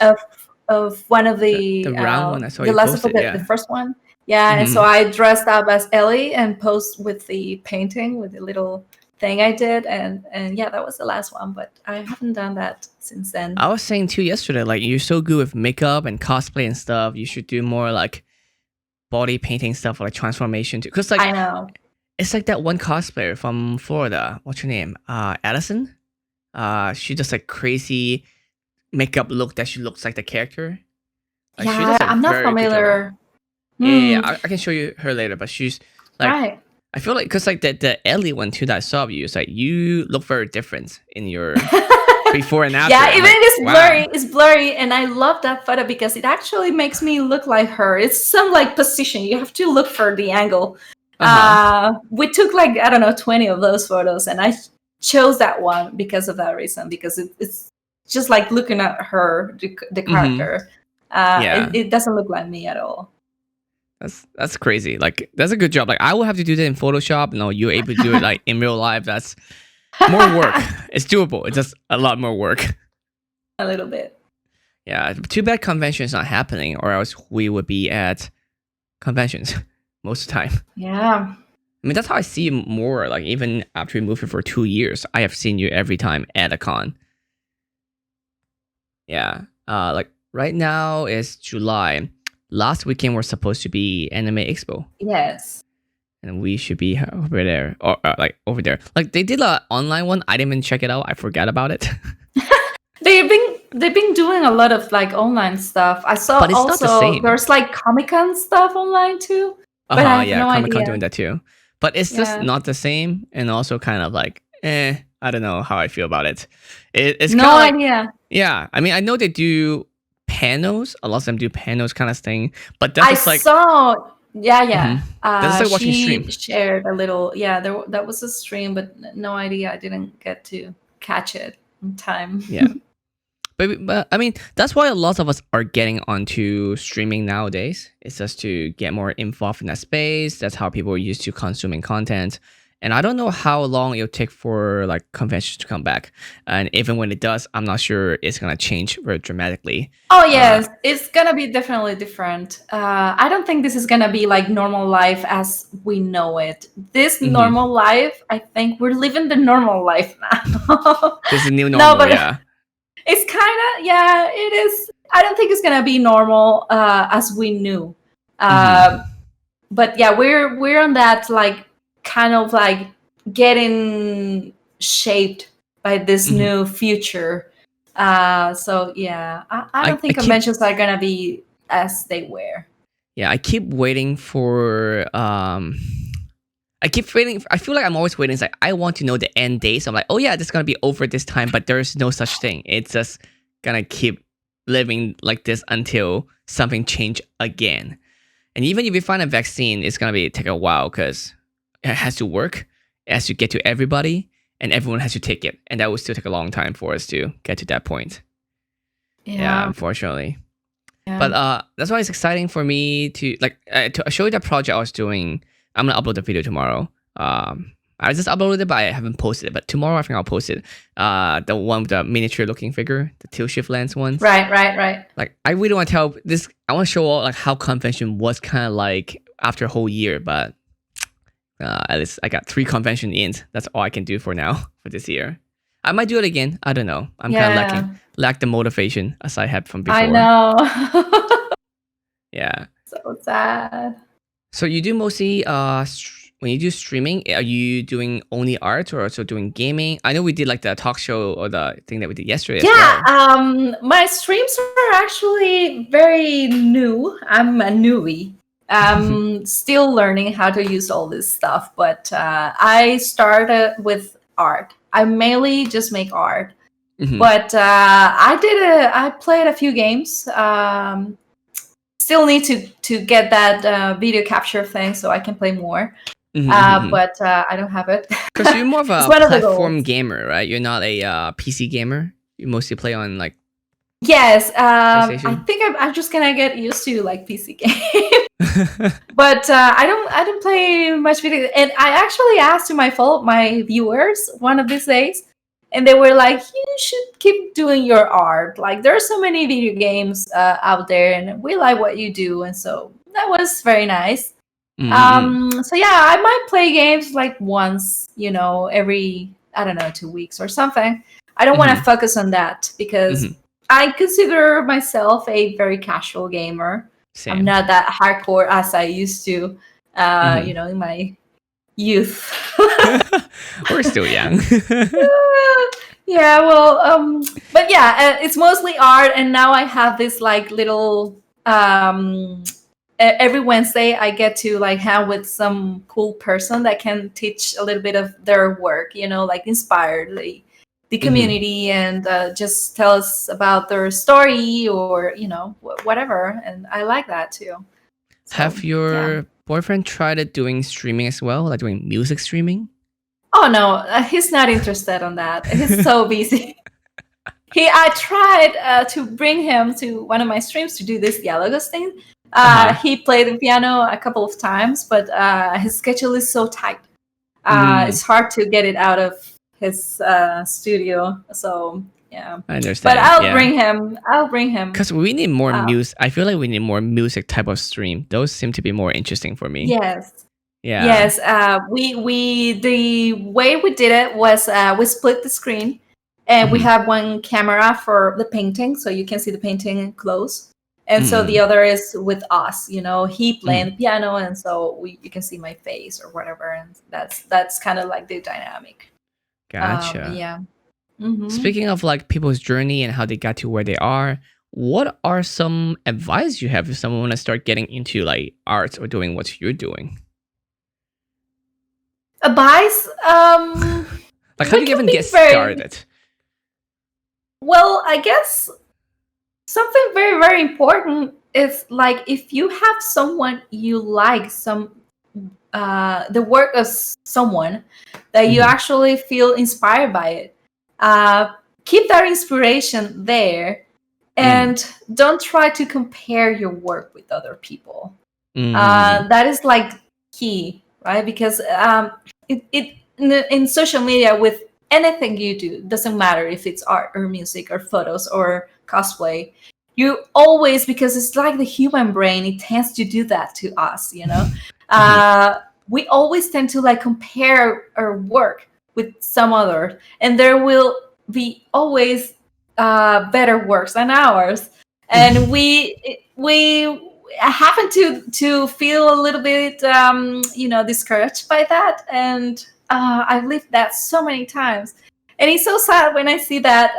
B: of one of
A: the round one I saw
B: The
A: you
B: Last of Us,
A: posted.
B: the
A: Yeah.
B: first one. Yeah, and so
A: Hmm.
B: I dressed up as Ellie and posed with the painting, with the little thing I did, and yeah, that was the last one. But I haven't done that since then.
A: I was saying too yesterday, like you're so good with makeup and cosplay and stuff. You should do more like body painting stuff, or like transformation too. Because like
B: I know.
A: it's like that one cosplayer from Florida. What's her name? Addison. She does like crazy makeup look that she looks like the character. Like she
B: Yeah,
A: does a
B: I'm not
A: very good job.
B: familiar.
A: Yeah,
B: Hmm.
A: I can show you her later. But she's like,
B: Right.
A: I feel like because like the Ellie one too that I saw of you, it's like you look very different in your before and after.
B: Yeah,
A: I'm
B: even
A: like, wow.
B: it's blurry, and I love that photo because it actually makes me look like her. It's some like position. You have to look for the angle.
A: Uh huh.
B: We took like, I don't know, 20 of those photos, and I chose that one because of that reason, because it's just like looking at her, the
A: Mm-hmm.
B: character.
A: Yeah.
B: It doesn't look like me at all.
A: That's crazy. Like that's a good job. Like I will have to do that in Photoshop. No, you're able to do it like in real life. That's more work. It's doable. It's just a lot more work.
B: A little bit.
A: Yeah, too bad convention's not happening, or else we would be at conventions most of the time.
B: Yeah.
A: I mean, that's how I see you more. Like, even after we moved here for 2 years, I have seen you every time at a con. Yeah. Like right now is July. Last weekend was supposed to be Anime Expo,
B: Yes.
A: and we should be over there, or like over there. Like they did a online one. I didn't even check it out. I forgot about it.
B: They've been doing a lot of like online stuff. I saw
A: But it's not the
B: also
A: same.
B: there's like Comic-Con stuff online too, but I have
A: Yeah,
B: no
A: Comic Con
B: idea.
A: doing that too. But it's just
B: Yeah.
A: not the same, and also kind of like, I don't know how I feel about it. It's
B: No
A: kind of like,
B: idea.
A: yeah. I mean, I know they do panels. A lot of them do panels kind of thing, but that's
B: I
A: just like,
B: saw. Yeah, yeah.
A: mhm. That's just like watching
B: She
A: stream.
B: shared a little. Yeah, that was a stream, but no idea. I didn't get to catch it in time.
A: Yeah. But I mean, that's why a lot of us are getting onto streaming nowadays. It's just to get more involved in that space. That's how people are used to consuming content. And I don't know how long it'll take for like conventions to come back. And even when it does, I'm not sure it's gonna change very dramatically.
B: Oh yes, it's gonna be definitely different. I don't think this is gonna be like normal life as we know it. This
A: Mhm.
B: normal life, I think we're living the normal life now.
A: This is new
B: No,
A: normal,
B: but
A: yeah.
B: it's kind of, yeah, it is. I don't think it's gonna be normal as we knew. But yeah, we're on that like kind of like getting shaped by this
A: Mhm.
B: new future. So yeah, I don't think
A: I keep
B: conventions are gonna be as they were.
A: I keep waiting for I keep waiting. I feel like I'm always waiting. It's like I want to know the end date. So I'm like, oh yeah, this is gonna be over this time. But there's no such thing. It's just gonna keep living like this until something change again. And even if we find a vaccine, it's gonna be take a while because it has to work. It has to get to everybody, and everyone has to take it. And that will still take a long time for us to get to that point. Yeah, unfortunately.
B: Yeah.
A: But that's why it's exciting for me to like to show you the project I was doing. I'm gonna upload the video tomorrow. I just uploaded it, but I haven't posted it. But tomorrow I think I'll post it. The one with the miniature looking figure, the tilt shift lens ones.
B: Right.
A: Like I really want to tell this. I want to show all like how convention was kind of like after a whole year. But at least I got 3 convention in. That's all I can do for now for this year. I might do it again. I don't know. I'm kind of lack the motivation as I had from before.
B: I know.
A: Yeah.
B: So sad.
A: So you do mostly when you do streaming, are you doing only art or also doing gaming? I know we did like the talk show or the thing that we did yesterday.
B: Yeah,
A: as well.
B: my streams are actually very new. I'm a newbie. I'm still learning how to use all this stuff, but I started with art. I mainly just make art, but I played a few games. Still need to get that video capture thing so I can play more. But I don't have it.
A: Because you're more of a
B: It's one of the
A: platform
B: goals.
A: gamer, right? You're not a PC gamer. You mostly play on like
B: Yes, I
A: PlayStation.
B: think I'm just gonna get used to like PC games. But I don't play much video. And I actually asked to my viewers one of these days, and they were like, "You should keep doing your art. Like there are so many video games out there, and we like what you do." And so that was very nice. So yeah, I might play games like once, every, I don't know, 2 weeks or something. I don't want to focus on that because I consider myself a very casual gamer.
A: Same.
B: I'm not that hardcore as I used to, in my youth.
A: We're still young.
B: Yeah, well, but yeah, it's mostly art, and now I have this like little every Wednesday I get to like hang with some cool person that can teach a little bit of their work, like inspire the community and just tell us about their story or, whatever. And I like that too. So,
A: have your boyfriend tried it doing streaming as well, like doing music streaming?
B: Oh no, he's not interested on that. He's so busy. I tried to bring him to one of my streams to do this Dialogos thing. He played the piano a couple of times, but his schedule is so tight. It's hard to get it out of his studio. So Yeah.
A: I
B: But
A: understand.
B: I'll
A: Yeah.
B: bring him. I'll bring him.
A: Because we need more
B: Uh,
A: music. I feel like we need more music type of stream. Those seem to be more interesting for me.
B: yes.
A: Yeah.
B: Yes. We the way we did it was we split the screen, and we
A: Mhm.
B: have one camera for the painting, so you can see the painting close, and so the
A: Mm.
B: other is with us. He playing
A: Mm.
B: the piano, and so you can see my face or whatever, and that's kind of like the dynamic.
A: Gotcha.
B: Yeah. Mm-hmm.
A: Speaking of like people's journey and how they got to where they are, what are some advice you have if someone want to start getting into like arts or doing what you're doing?
B: Advice.
A: Like, how do
B: We
A: you
B: can
A: even
B: be
A: get
B: very
A: started?
B: well. I guess something very, very important is like if you have someone you like, the work of someone that you
A: Mhm.
B: actually feel inspired by it. Uh, Keep that inspiration there,
A: Mm.
B: and don't try to compare your work with other people.
A: Mhm.
B: That is like key, right? Because in social media, with anything you do, doesn't matter if it's art or music or photos or cosplay, you always, because it's like the human brain, it tends to do that to us,
A: Mhm.
B: uh, we always tend to like compare our work with some other, and there will be always better works than ours, and we happen to feel a little bit discouraged by that, and I've lived that so many times, and it's so sad when I see that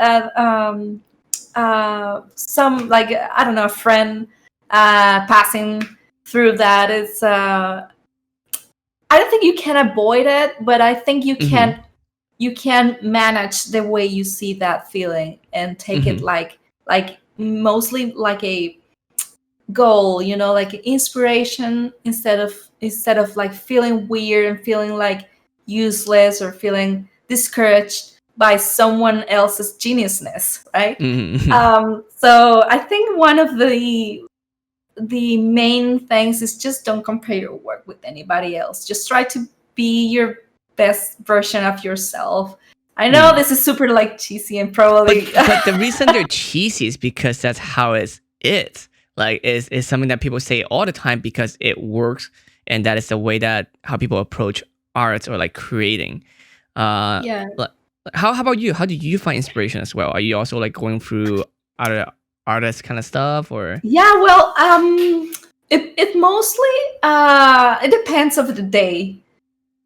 B: some, like, I don't know, a friend passing through that. It's I don't think you can avoid it, but I think you
A: Mhm.
B: can manage the way you see that feeling and take it
A: Mhm.
B: like mostly like a goal, like inspiration, instead of like feeling weird and feeling like useless or feeling discouraged by someone else's geniusness, right?
A: Mhm.
B: So I think one of the main things is just don't compare your work with anybody else. Just try to be your best version of yourself. I know
A: Mm.
B: this is super like cheesy and probably
A: But the reason they're cheesy is because that's how it's like is something that people say all the time because it works and that is the way that how people approach art or like creating. Uh,
B: yeah.
A: li- how about you? How do you find inspiration as well? Are you also like going through other artist kind of stuff or?
B: Yeah, well, it mostly it depends of the day.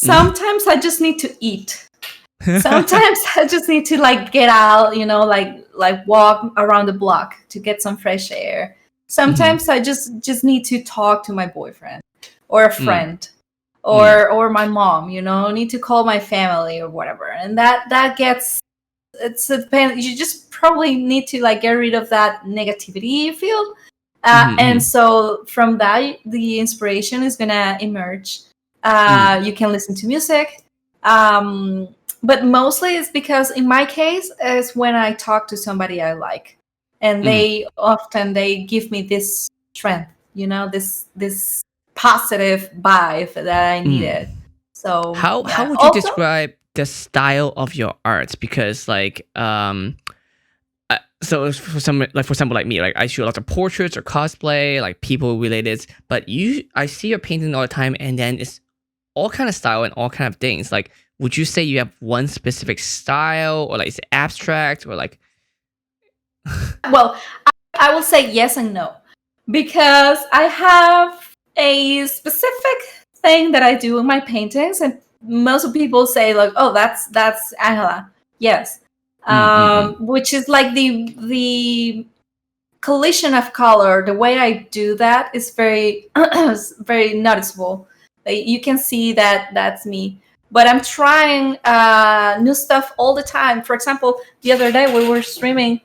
A: Mhm.
B: Sometimes I just need to eat. Sometimes I just need to like get out, like walk around the block to get some fresh air.
A: Mhm.
B: Sometimes I just need to talk to my boyfriend or a
A: Mm.
B: friend
A: Mm.
B: or my mom, need to call my family or whatever. And that gets it's a pain. You just probably need to like get rid of that negativity you feel,
A: Mhm.
B: and
A: Mhm.
B: so from that the inspiration is gonna emerge.
A: Mm.
B: You can listen to music, but mostly it's because in my case is when I talk to somebody I like, and
A: Mm.
B: they give me this strength, this positive vibe that I
A: Mm.
B: needed. So
A: How
B: yeah.
A: would you
B: Also,
A: describe the style of your art? Because like so for some like for example like me, like I shoot lots of portraits or cosplay, like people related. But I see your painting all the time, and then it's all kind of style and all kind of things. Like, would you say you have one specific style, or like it's abstract, or like?
B: well, I will say yes and no, because I have a specific thing that I do in my paintings, and most of people say like, "Oh, that's Angela." Yes,
A: Mm, mm, mm,
B: which is like the collision of color. The way I do that is very very noticeable. Like, you can see that that's me. But I'm trying new stuff all the time. For example, the other day we were streaming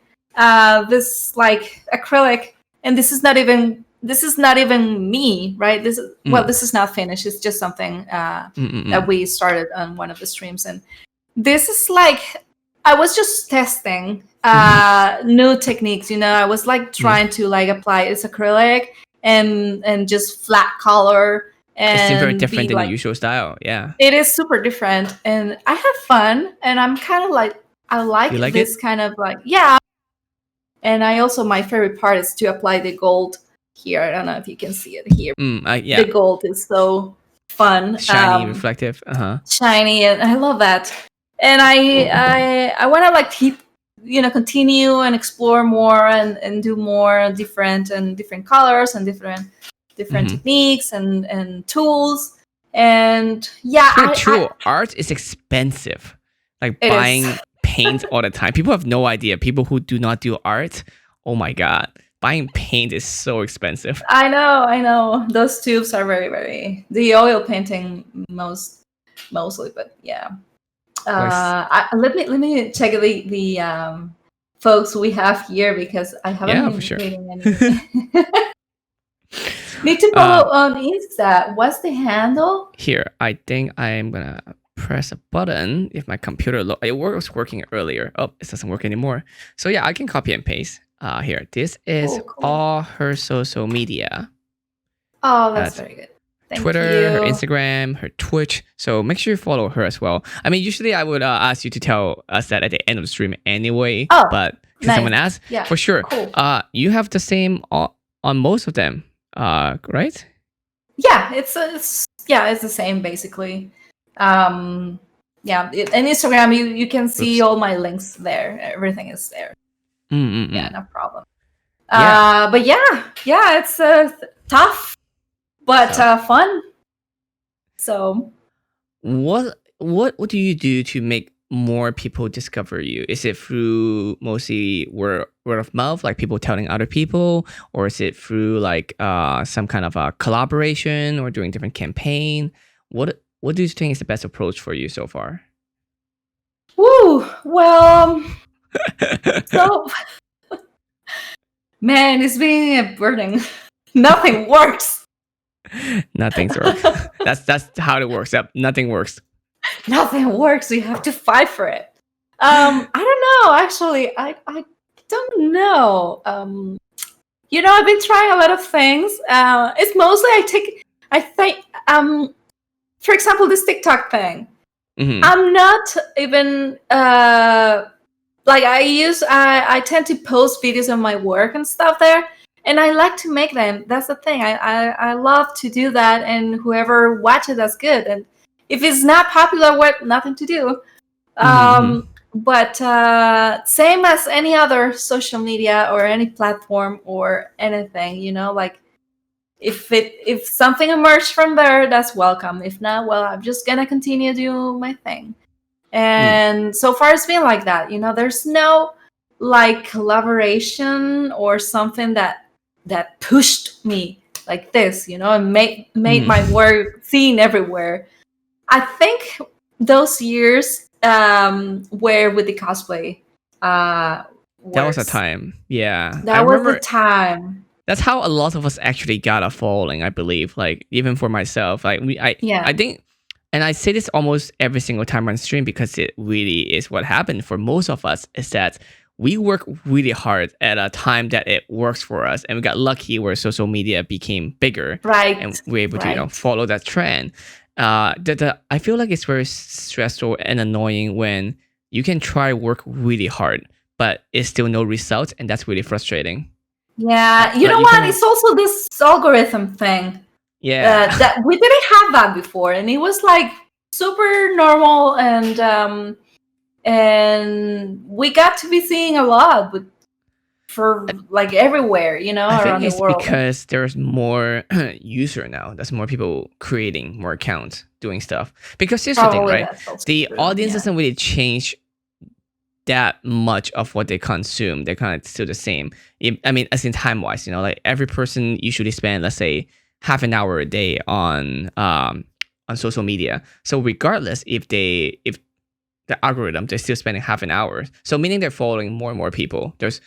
B: this like acrylic, and this is not even me, right?
A: mm,
B: This is not finished. It's just something
A: mm, mm,
B: that
A: mm,
B: we started on one of the streams, and this is like I was just testing
A: mhm,
B: new techniques. I was like
A: mm.
B: trying to like apply this acrylic and just flat color
A: It seems very
B: and
A: different
B: be
A: than the
B: like,
A: usual style. Yeah.
B: it is super different, and I have fun, and I'm kind of like I like
A: You like
B: this
A: it?
B: kind of like, yeah. And I also, my favorite part is to apply the gold here. I don't know if you can see it here.
A: Yeah.
B: The gold is so fun,
A: Shiny, reflective.
B: shiny, and I love that. And I want to like keep, continue and explore more and do more different colors and different techniques and tools. And yeah,
A: Here too, art is expensive. Like
B: it
A: buying
B: is.
A: paint all the time. People have no idea. People who do not do art, oh my god, buying paint is so expensive.
B: I know. Those tubes are very, very, the oil painting mostly, but yeah. Let me check the folks we have here because I haven't
A: Yeah,
B: been
A: for sure.
B: reading any. Need to follow on Insta. What's the handle?
A: Here, I think I am gonna press a button if my computer it was working earlier. Oh, it doesn't work anymore. So yeah, I can copy and paste. Here, this is
B: Cool.
A: all her social media.
B: Oh, that's very good. Thank
A: Twitter,
B: you.
A: her Instagram, her Twitch. So make sure you follow her as well. I mean, usually I would ask you to tell us that at the end of the stream anyway.
B: Oh,
A: but since
B: nice.
A: someone asked,
B: Yeah,
A: for sure.
B: cool.
A: You have the same on most of them, right?
B: Yeah, it's the same basically. And Instagram, you can see all my links there. Everything is there. Yeah, no problem. But yeah, it's tough, but fun. So,
A: what do you do to make more people discover you? Is it through mostly word of mouth, like people telling other people, or is it through like some kind of a collaboration or doing different campaign? What do you think is the best approach for you so far?
B: woo, well, so man, it's been a burden. Nothing works.
A: Nothing's works. That's how it works. Yep, nothing works.
B: Nothing works. You have to fight for it. I don't know. Actually, I don't know. I've been trying a lot of things. It's mostly I think for example, this TikTok thing.
A: Mm-hmm.
B: I'm not even like I tend to post videos of my work and stuff there, and I like to make them. That's the thing. I love to do that, and whoever watches, that's good. And if it's not popular, what nothing to do. But same as any other social media or any platform or anything, like if something emerged from there, that's welcome. If not, well, I'm just gonna continue doing my thing. And so far it's been like that. There's no like collaboration or something that pushed me like this, and made my work seen everywhere. I think those years where with the cosplay
A: that was a time. Yeah,
B: that was the time.
A: That's how a lot of us actually got a following, I believe. Like even for myself, like I think, and I say this almost every single time on stream because it really is what happened for most of us. Is that we work really hard at a time that it works for us, and we got lucky where social media became bigger,
B: right?
A: And we're able to follow that trend. I feel like it's very stressful and annoying when you can try work really hard, but it's still no result, and that's really frustrating.
B: Yeah, you know what? It's also this algorithm thing.
A: Yeah,
B: that we didn't have that before, and it was like super normal, and we got to be seeing a lot for like everywhere,
A: I
B: around
A: think
B: the world.
A: Because there's more user now. There's more people creating more accounts, doing stuff. Because here's the thing, right? The audience doesn't really change that much of what they consume. They're kind of still the same. I mean, as in time-wise, like every person usually spend, let's say, half an hour a day on social media. So regardless if the algorithm, they're still spending half an hour. So meaning they're following more and more people. There's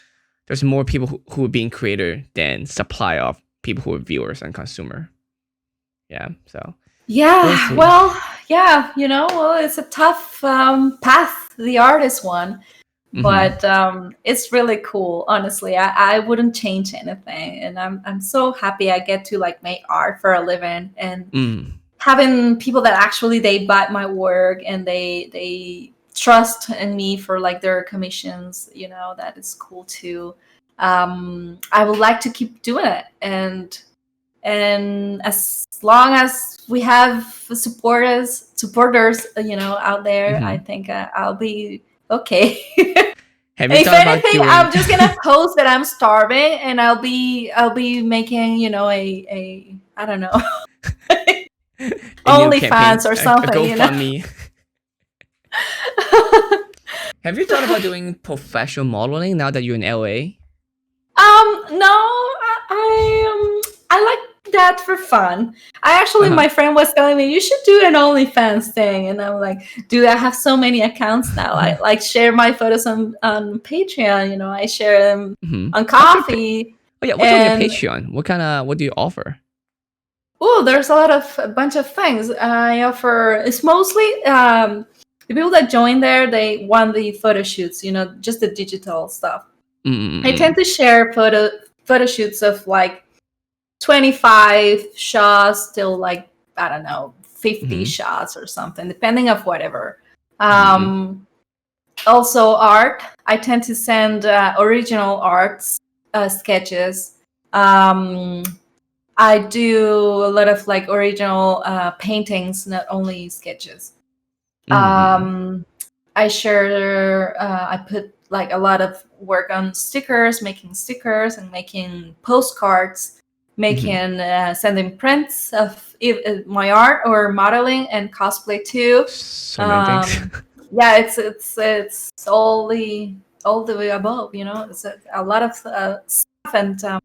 A: more people who are being creator than supply of people who are viewers and consumer. Yeah. So.
B: Yeah. Well, yeah. It's a tough path the artist one, but it's really cool. Honestly, I wouldn't change anything, and I'm so happy I get to like make art for a living and having people that actually they buy my work and they trust in me for like their commissions, you know, that is cool too. I would like to keep doing it, and as long as we have supporters, you know, out there, I think I'll be okay.
A: Have you
B: If
A: thought about
B: anything,
A: doing?
B: I'm just gonna post that I'm starving, and I'll be making, you know, a I don't know,
A: a new campaign,
B: OnlyFans or
A: a
B: something, you know.
A: GoFundMe. Have you thought about doing professional modeling now that you're in LA?
B: No, I like that for fun. I actually, my friend was telling me you should do an OnlyFans thing, and I'm like, dude, I have so many accounts now. I like share my photos on Patreon. You know, I share them on Coffee.
A: Oh yeah, what's on your Patreon? What do you offer?
B: Oh, there's a bunch of things I offer. It's mostly the people that join there. They want the photo shoots. You know, just the digital stuff. I tend to share photo shoots of like 25 shots till like, I don't know, 50 shots or something, depending of whatever. Also art. I tend to send original arts sketches. I do a lot of like original paintings, not only sketches. I share. I put like a lot of work on stickers, making stickers and making postcards, making sending prints of my art or modeling and cosplay too.
A: So many things.
B: Yeah, it's all the way above. You know, it's a lot of stuff, and yeah,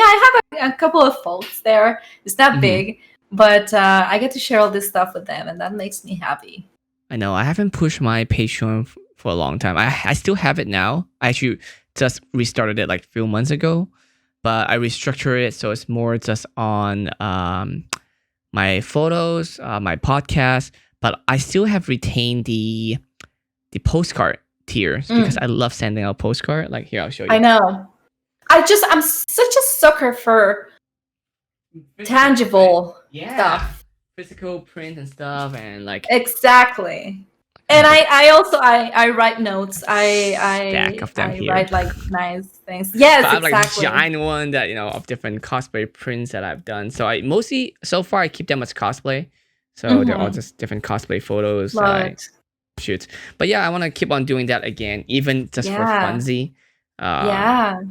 B: I have a couple of folks there. It's not big, but I get to share all this stuff with them, and that makes me happy.
A: I know. I haven't pushed my Patreon for a long time. I still have it now. I actually just restarted it like a few months ago, but I restructured it so it's more just on my photos, my podcast. But I still have retained the postcard tiers because I love sending out postcard. Like here, I'll show you.
B: I know. I'm such a sucker for tangible stuff.
A: Physical print and stuff, and like
B: exactly. And I also write notes. I
A: stack of them here.
B: write like nice things. Yes,
A: but
B: exactly.
A: I have like giant one that, you know, of different cosplay prints that I've done. So I mostly so far I keep them as cosplay. So they're all just different cosplay photos that I shoot. But yeah, I want to keep on doing that again, even just for funsy.
B: Yeah.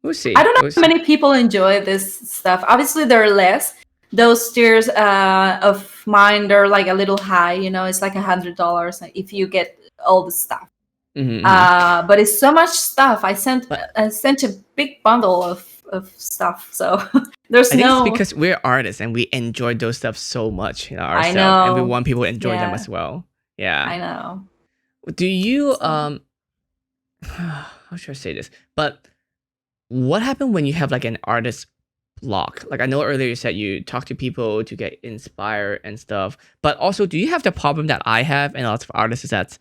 A: We'll see.
B: I don't know how many people enjoy this stuff. Obviously, there are less. Those tiers of mine, they're like a little high. You know, it's like $100 if you get all the stuff. But it's so much stuff. I sent a big bundle of stuff. So there's
A: I think it's because we're artists and we enjoy those stuff so much, you know, ourselves, and we want people to enjoy them as well. Yeah,
B: I know.
A: Do you how should I say this? But what happened when you have like an artist block? Like I know earlier you said you talk to people to get inspired and stuff, but also do you have the problem that I have and lots of artists is that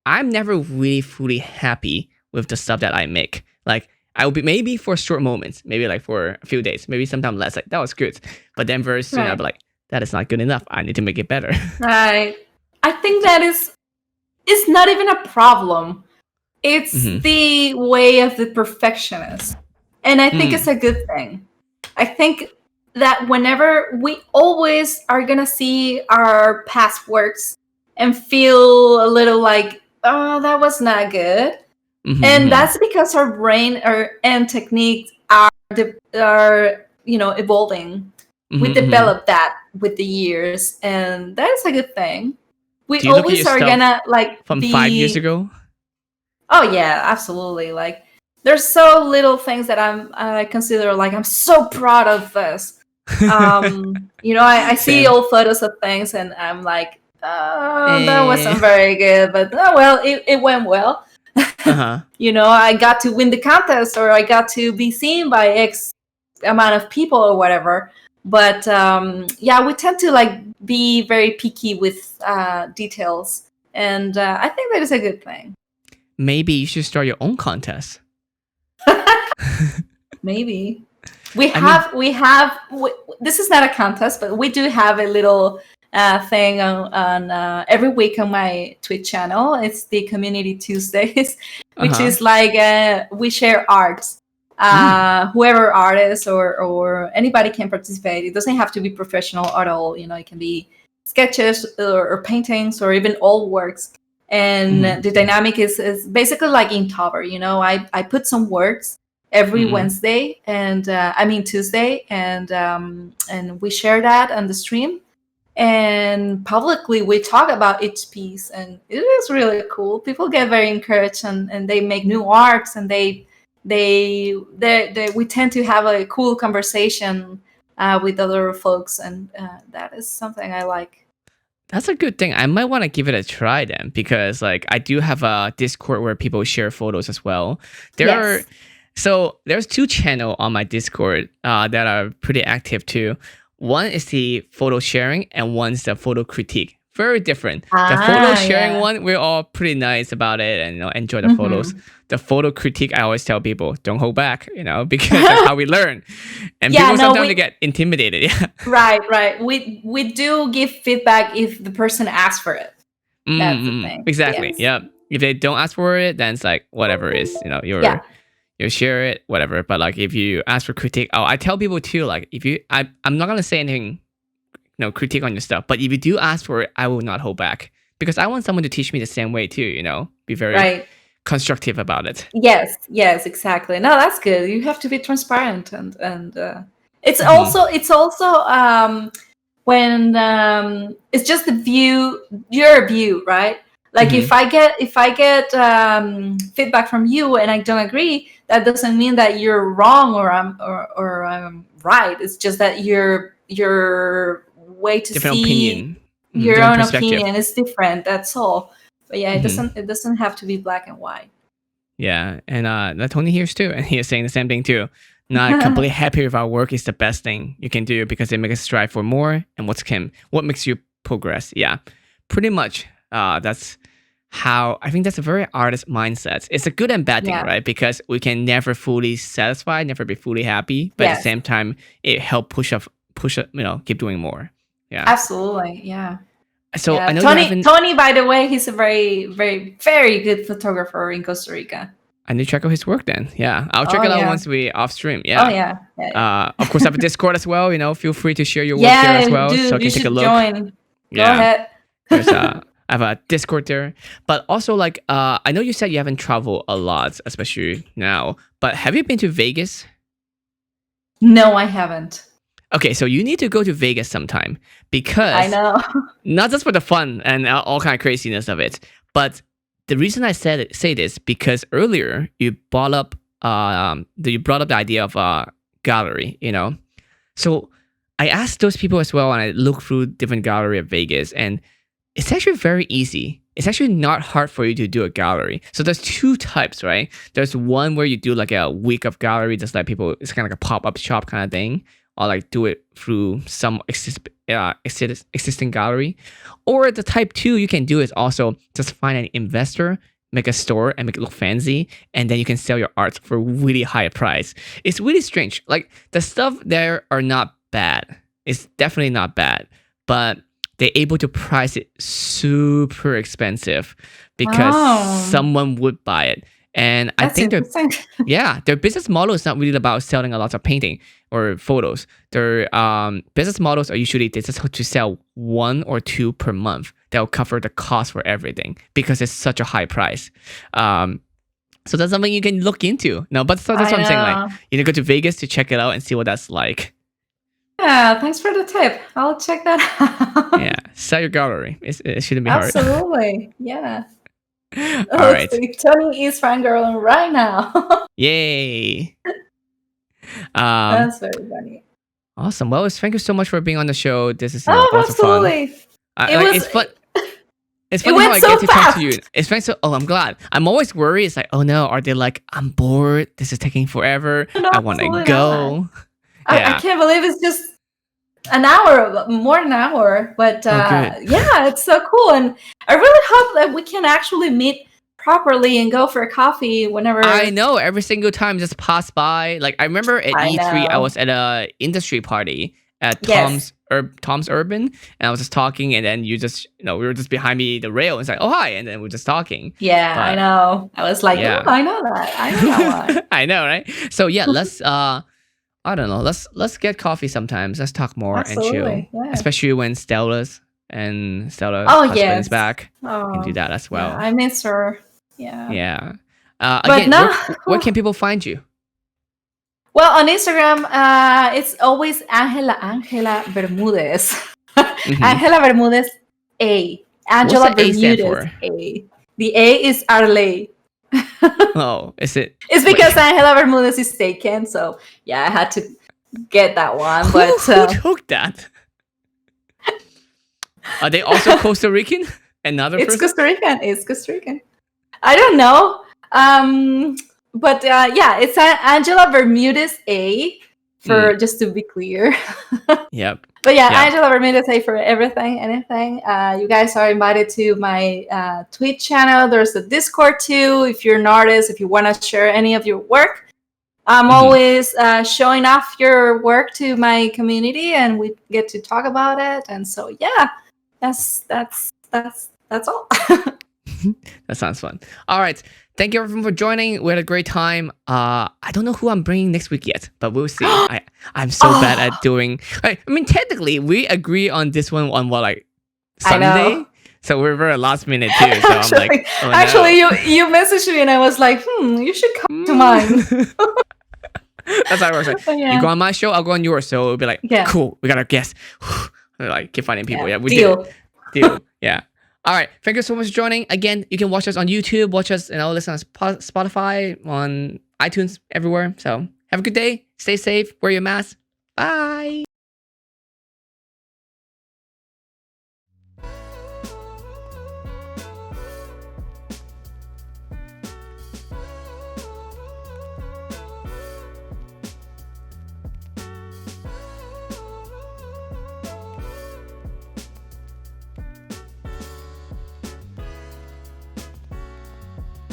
A: I'm never really fully happy with the stuff that I make. Like I will be maybe for short moments, maybe like for a few days, maybe sometime less. Like that was good, but then very soon I'll be like, that is not good enough. I need to make it better.
B: Right. I think that it's not even a problem. It's the way of the perfectionist, and I think it's a good thing. I think that whenever we always are gonna see our past works and feel a little like, oh, that was not good. And that's because our brain and techniques are evolving. We develop that with the years, and that is a good thing. We always are gonna like
A: from 5 years ago.
B: Oh yeah, absolutely. Like there's so little things that I consider like I'm so proud of this. I see old photos of things and I'm like, that wasn't very good, but well, it went well. I got to win the contest or I got to be seen by X amount of people or whatever. But we tend to like be very picky with details, and I think that is a good thing.
A: Maybe you should start your own contest.
B: Maybe we have. This is not a contest, but we do have a little thing on every week on my Twitch channel. It's the Community Tuesdays, which is like we share arts. Whoever artist or anybody can participate. It doesn't have to be professional at all. You know, it can be sketches or paintings or even old works. And the dynamic is basically like Inktober. You know, I put some works every Wednesday and Tuesday, and we share that on the stream. And publicly we talk about each piece, and it is really cool. People get very encouraged, and they make new arts, and we tend to have a cool conversation with other folks, and that is something I like.
A: That's a good thing. I might want to give it a try then, because like I do have a Discord where people share photos as well. There's 2 channels on my Discord that are pretty active too. One is the photo sharing, and one's the photo critique. Very different. The photo sharing one, we're all pretty nice about it and enjoy the photos. The photo critique, I always tell people, don't hold back, because that's how we learn. And people sometimes they get intimidated. Yeah.
B: Right. We do give feedback if the person asks for it. That's the thing.
A: Exactly. Yes. Yeah. If they don't ask for it, then it's like whatever it is, you share it, whatever. But like if you ask for critique, I tell people too, like I'm not gonna say anything, critique on your stuff. But if you do ask for it, I will not hold back, because I want someone to teach me the same way too. Be very constructive about it.
B: Yes, exactly. No, that's good. You have to be transparent, and it's also when it's just your view, right? Like if I get feedback from you and I don't agree, that doesn't mean that you're wrong or I'm right. It's just that your way to
A: different
B: see
A: opinion.
B: Your own opinion is different. That's all. But yeah, it doesn't have to be black and white.
A: Yeah, and Tony here's too, and he is saying the same thing too. Not completely happy with our work is the best thing you can do, because it makes us strive for more, and what makes you progress. Yeah, pretty much. That's how I think that's a very artist mindset. It's a good and bad thing, right? Because we can never fully satisfy, never be fully happy, but at the same time, it helps push up, keep doing more. Yeah,
B: absolutely. Yeah.
A: So I know
B: Tony, by the way, he's a very, very, very good photographer in Costa Rica.
A: I need to check out his work then. Yeah, I'll check it out once we off stream. Yeah.
B: Oh yeah.
A: Of course, I have a Discord as well. Feel free to share your work there as well, so I can take a look.
B: Join. Go ahead.
A: I have a Discord there, but also like I know you said you haven't traveled a lot, especially now. But have you been to Vegas?
B: No, I haven't.
A: Okay, so you need to go to Vegas sometime, because
B: I know.
A: Not just for the fun and all kind of craziness of it, but the reason I say this, because earlier you brought up the idea of a gallery, So I asked those people as well, and I looked through different gallery of Vegas, and it's actually very easy. It's actually not hard for you to do a gallery. So there's 2 types, right? There's one where you do like a week of gallery, just like people, it's kind of like a pop-up shop kind of thing, or like do it through some existing gallery. Or the type 2 you can do is also just find an investor, make a store and make it look fancy, and then you can sell your art for a really high price. It's really strange. Like the stuff there are not bad. It's definitely not bad, but they're able to price it super expensive because someone would buy it. And I think their business model is not really about selling a lot of painting or photos. Their business models are usually they just to sell 1 or 2 per month. They'll cover the cost for everything because it's such a high price. So that's something you can look into. No, but that's what I'm saying. Like, you need to go to Vegas to check it out and see what that's like.
B: Yeah, thanks for the tip. I'll check that out.
A: Yeah, sell your gallery. It shouldn't be hard.
B: Absolutely. Yeah.
A: All right.
B: Tony is fangirling right now.
A: Yay.
B: That's very funny.
A: Awesome. Well, thank you so much for being on the show. This is
B: absolutely.
A: Fun. It's fun. It's funny how I get to talk to you. It's fun. So, I'm glad. I'm always worried. It's like, oh no, are they like, I'm bored. This is taking forever. I want to go.
B: I can't believe it's just an hour, more than an hour. But yeah, it's so cool. And I really hope that we can actually meet properly and go for a coffee whenever.
A: I know, every single time just pass by. Like I remember at E3, I was at a industry party at
B: Yes.
A: Tom's Urban, and I was just talking, and then you just, we were just behind me the rail. It's like, oh hi, and then we're just talking.
B: Yeah, I
A: But
B: know. I was like,
A: yeah,
B: oh, I know that. I know that one.
A: I know, right? So yeah, let's I don't know, let's get coffee sometimes. Let's talk more and chill,
B: Absolutely. Yeah.
A: especially when Stella
B: Oh,
A: husband is
B: yes.
A: back. We can do
B: Oh,
A: that as
B: yeah.
A: well.
B: I miss her. Yeah.
A: Yeah.
B: But
A: Again,
B: no.
A: where can people find you?
B: Well, on Instagram, it's always Angela Bermúdez. Angela Bermúdez A. Angela
A: What's the A stand
B: Bermúdez
A: for?
B: A. The A is Arley.
A: Oh, is it?
B: It's because Angela Bermúdez is taken, so yeah, I had to get that one. But
A: Who took that? Are they also Costa Rican? Another
B: it's
A: person?
B: Costa Rican. It's Costa Rican. I don't know. But yeah, it's Angela Bermúdez A. For just to be clear.
A: Yep.
B: But yeah, Angela Bermúdez A for everything, anything. You guys are invited to my Twitch channel. There's a Discord too. If you're an artist, if you want to share any of your work, I'm always showing off your work to my community, and we get to talk about it. And so yeah, that's all.
A: That sounds fun. All right. Thank you everyone for joining. We had a great time. I don't know who I'm bringing next week yet, but we'll see. I'm so bad at doing. I mean, technically, we agree on this one on Sunday. So we're very last minute too. So I'm like, oh,
B: actually, you messaged me and I was like, you should come to mine.
A: That's how it works. Like, you go on my show, I'll go on yours. So it'll be like, cool. We got our guest. Like, keep finding people. Yeah, we did. Deal. Yeah. All right. Thank you so much for joining. Again, you can watch us on YouTube, watch us, listen on Spotify, on iTunes, everywhere. So have a good day. Stay safe. Wear your mask. Bye.